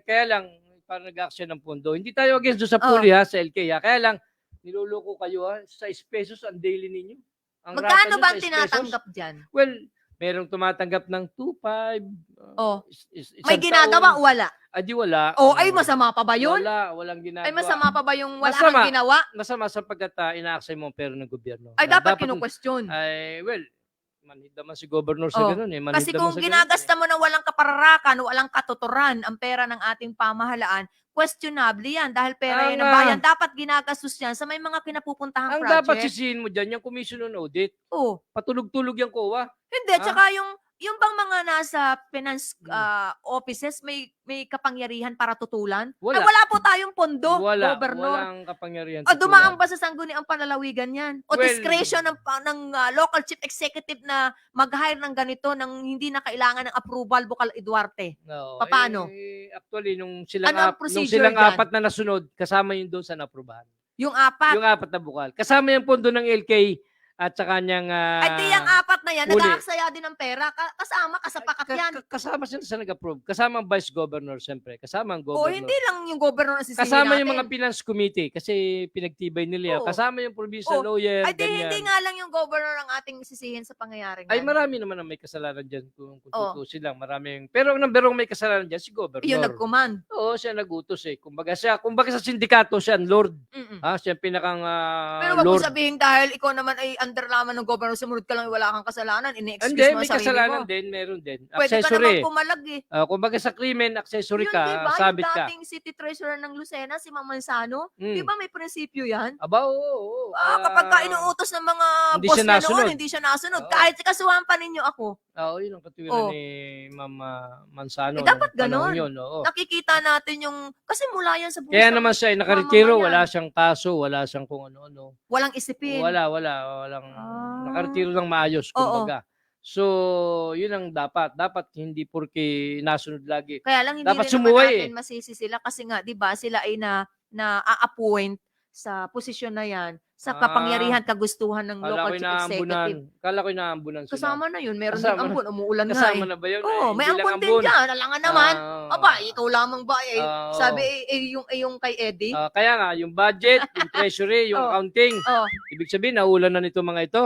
Kaya lang, para nag-action ng pondo. Hindi tayo against doon sa Oh. puli ha, sa LK ha. Kaya lang, niluloko kayo ha, sa pesos ang daily ninyo. Ang rata Magkano nyo ba sa ang pesos. tinatanggap dyan? Well, merong tumatanggap ng 2.5. Oh. Isang May ginagawa taon. o wala? Di wala. O, ay masama pa ba yun? Walang ginagawa. Ay masama pa ba yung wala Masama. kang ginawa? Masama sapagkat ina-access mo ang pera ng gobyerno. Ay dapat kinu-question. Manhid naman si governor sa Oh, ganun eh. Manhid Kasi naman kung sa ganun ginagasta mo na walang kapararakan, walang katuturan ang pera ng ating pamahalaan, questionable yan dahil pera yan ng bayan. Dapat ginagastos yan sa may mga kinapupuntahang Ang project. dapat sisihin mo dyan, yung Commission on Audit. Oh, Patulog-tulog yung COA. hindi. Ah? Tsaka yung bang mga nasa finance offices may kapangyarihan para tutulan? Wala. Ay, wala po tayong pondo, Governor. Walang kapangyarihan. O dumaan ba sa sangguni ang panlalawigan yan? O Well, discretion ng local chief executive na mag-hire ng ganito nang hindi na kailangan ng approval Bukal Eduarte? No, Paano? Actually, nung silang, Ano ang nung procedure silang dyan? apat na nasunod, kasama yun doon sa naprubahan. Yung apat. Yung apat na bukal. Kasama yung pondo ng LK at sa kanyang Ay di yung apat na yan, huli. nag-aaksaya din ng pera. Kasama, kasapakat yan. Kasama sila sa nag-approve. Kasama ang vice governor, siyempre. Kasama ang O governor. hindi lang yung governor na sisihin Kasama natin. yung mga finance committee kasi pinagtibay nila. Oo. Kasama yung provincial Oo. lawyer, Ay di, ganyan. hindi nga lang yung governor ang ating sisihin sa pangyayaring Ay yan. marami naman ang may kasalanan dyan kung Oo. tutusin lang. Maraming, pero ang number one may kasalanan dyan, si governor. Yung nag-command. Oo, siya nagutos eh. Kumbaga sa sindikato siya ang lord. Mm-mm. Siya ang pinakang Pero wag mo lord. sabihin dahil ikaw naman ay under laman ng governor, sumunod ka lang wala kang kasalanan, Hindi, ini-excuse mo may ang sarili kasalanan mo. din, meron din. Pwede ka Accessory. naman pumalag eh. Kumbaga sa krimen, accessory Yun, ka, diba? sabit Yung ka. dating city treasurer ng Lucena, si Ma'am Manzano, Mm. di ba may prinsipyo yan? Aba, oo. Kapag ka inuutos ng mga Hindi boss siya niya nasunod. noon, hindi siya nasunod. Oo. Kahit kasuhan pa ninyo ako. Oo, yun ang katwiran Oo. ni Ma'am Manzano. dapat nung panahon ganon. Yun, oo. Nakikita natin yung, kasi mula yan sa buhay Kaya ng naman siya ay nakaretiro, mamamayan. wala siyang kaso, wala siyang kung ano-ano. walang isipin. Walang Ah. nakaretiro lang maayos, Oo. kumbaga. So, yun ang dapat. Dapat hindi porke nasunod lagi. Kaya lang hindi Dapat rin sumuway naman natin masisi sila kasi nga, di ba, sila ay na-appoint sa posisyon na yan sa kapangyarihan, kagustuhan ng local chief executive. Kala ko inaambunan sila. Kasama na yun. Meron Kasama din ambon. Umuulan nga Kasama eh. na ba yun? Oo, may Hindi lang ambon din dyan. Alangan naman. Aba, ikaw lamang ba eh. Oo. Sabi yung kay Eddie. Kaya nga, yung budget, yung treasury, yung Oh. accounting. Oh, Ibig sabihin, naulan na nito mga ito.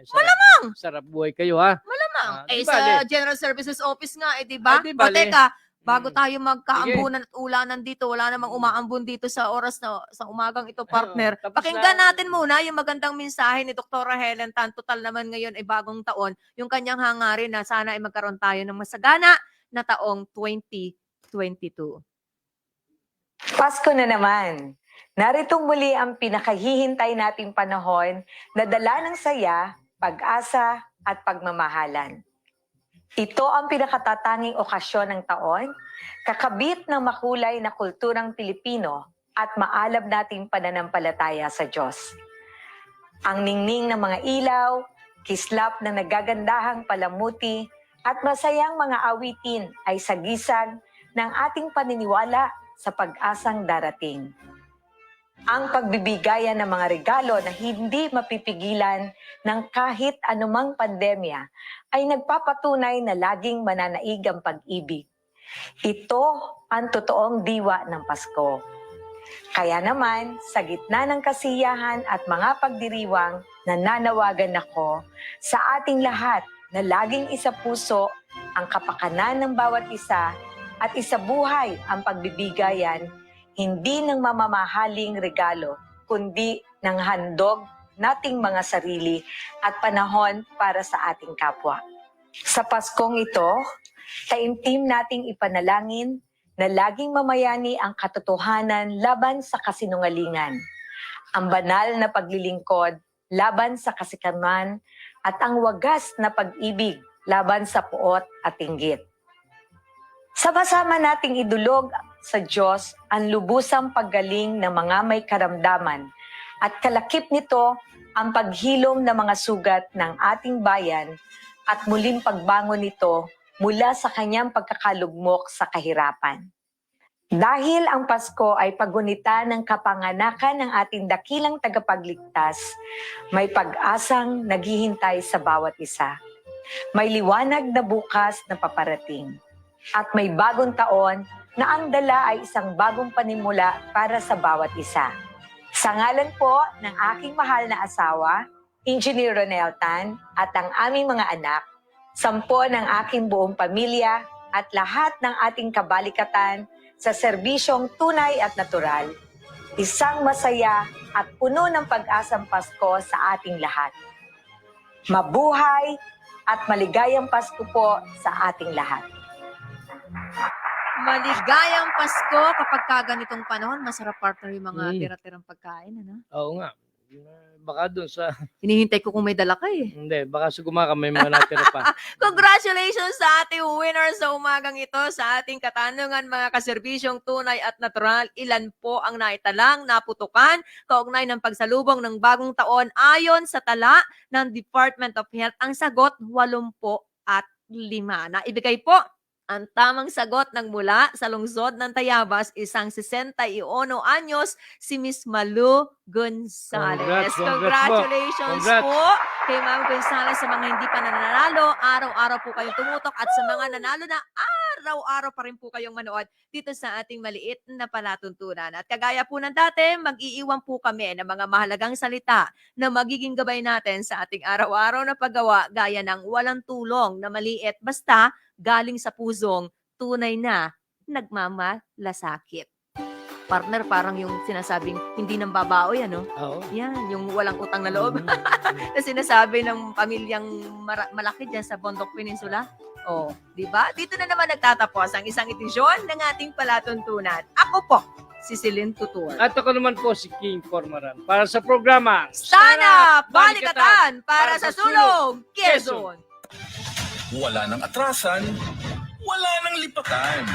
Malamang! Sarap buhay kayo, ha? malamang. Di Sa bale. General Services Office nga eh, di ba? Di O bale. teka, bago Mm. tayo magkaambunan at ulanan dito, wala namang umaambon dito sa oras na sa umagang ito, partner. tapos Pakinggan na- natin muna yung magandang mensahe ni Dr. Helen Tan. Total naman ngayon ay bagong taon. Yung kanyang hangarin na sana ay magkaroon tayo ng masagana na taong 2022. Pasko na naman. Naritong muli ang pinakahihintay nating panahon na dala ng saya, pag-asa, at pagmamahalan. Ito ang pinakatatanging okasyon ng taon, kakabit ng makulay na kulturang Pilipino at maalab nating pananampalataya sa Diyos. Ang ningning ng mga ilaw, kislap ng nagagandahang palamuti, at masayang mga awitin ay sagisag ng ating paniniwala sa pag-asang darating. Ang pagbibigayan ng mga regalo na hindi mapipigilan ng kahit anumang pandemya ay nagpapatunay na laging mananaig ang pag-ibig. Ito ang totoong diwa ng Pasko. Kaya naman, sa gitna ng kasiyahan at mga pagdiriwang, nananawagan ako sa ating lahat na laging isa puso ang kapakanan ng bawat isa at isabuhay ang pagbibigayan, hindi ng mamamahaling regalo, kundi ng handog nating mga sarili at panahon para sa ating kapwa. Sa Paskong ito, taimtim nating ipanalangin na laging mamayani ang katotohanan laban sa kasinungalingan, ang banal na paglilingkod laban sa kasikaman, at ang wagas na pag-ibig laban sa puot at inggit. Sama-sama nating idulog sa Diyos ang lubusang paggaling ng mga may karamdaman at kalakip nito ang paghilom ng mga sugat ng ating bayan at muling pagbangon nito mula sa kanyang pagkakalugmok sa kahirapan. Dahil ang Pasko ay pagunita ng kapanganakan ng ating dakilang tagapagligtas, may pag-asang naghihintay sa bawat isa. May liwanag na bukas na paparating. At may bagong taon na ang dala ay isang bagong panimula para sa bawat isa. Sa ngalan po ng aking mahal na asawa, Engineer Ronel Tan, at ang aming mga anak, 10 ng aking buong pamilya, at lahat ng ating kabalikatan sa serbisyong tunay at natural, isang masaya at puno ng pag-asang Pasko sa ating lahat. Mabuhay at maligayang Pasko po sa ating lahat. Maligayang Pasko kapag ganitong panahon, masarap partner yung mga tira-tirang pagkain, ano? Oo nga. Baka doon sa... Hinihintay ko kung may dala ka eh. Hindi, baka sa gumaka may mga natira pa. Congratulations sa ating winner sa umagang ito, sa ating katanungan, mga kaserbisyong tunay at natural. Ilan po ang naitalang, naputukan, kaugnay ng pagsalubong ng bagong taon ayon sa tala ng Department of Health? Ang sagot, 85. Naibigay po ang tamang sagot ng mula sa lungsod ng Tayabas, isang 61 anyos, si Miss Malu Gonzales. Congratulations po kay Ma'am Gonzales. Sa mga hindi pa nananalo, araw-araw po kayong tumutok, at sa mga nanalo na, araw-araw pa rin po kayong manood dito sa ating maliit na palatuntunan. At kagaya po ng dati, mag-iiwan po kami ng mga mahalagang salita na magiging gabay natin sa ating araw-araw na paggawa, gaya ng walang tulong na maliit basta galing sa pusong tunay na nagmamalasakit. Partner, parang yung sinasabing hindi nang babaoy, ano? Oo. Yan, yung walang utang na loob. Na sinasabi ng pamilyang malaki dyan sa Bondok Peninsula. Oh, di ba? Dito na naman nagtatapos ang isang edisyon ng ating palatuntunan. Ako po, si Celine Tutur. At ako naman po si King Formaran para sa programa Sana Balikatan para sa Sulong, Quezon. Wala nang atrasan, wala nang lipatan.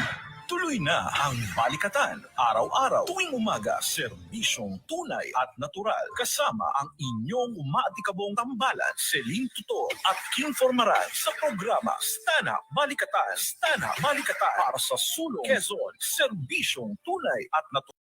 Tuloy na ang Balikatan. Araw-araw, tuwing umaga, serbisyong tunay at natural. Kasama ang inyong umaatikabong tambalan, Celine Tutor at King Formaran sa programa Stana Balikatan. Stana Balikatan para sa Sulong, Quezon. Serbisyong tunay at natural.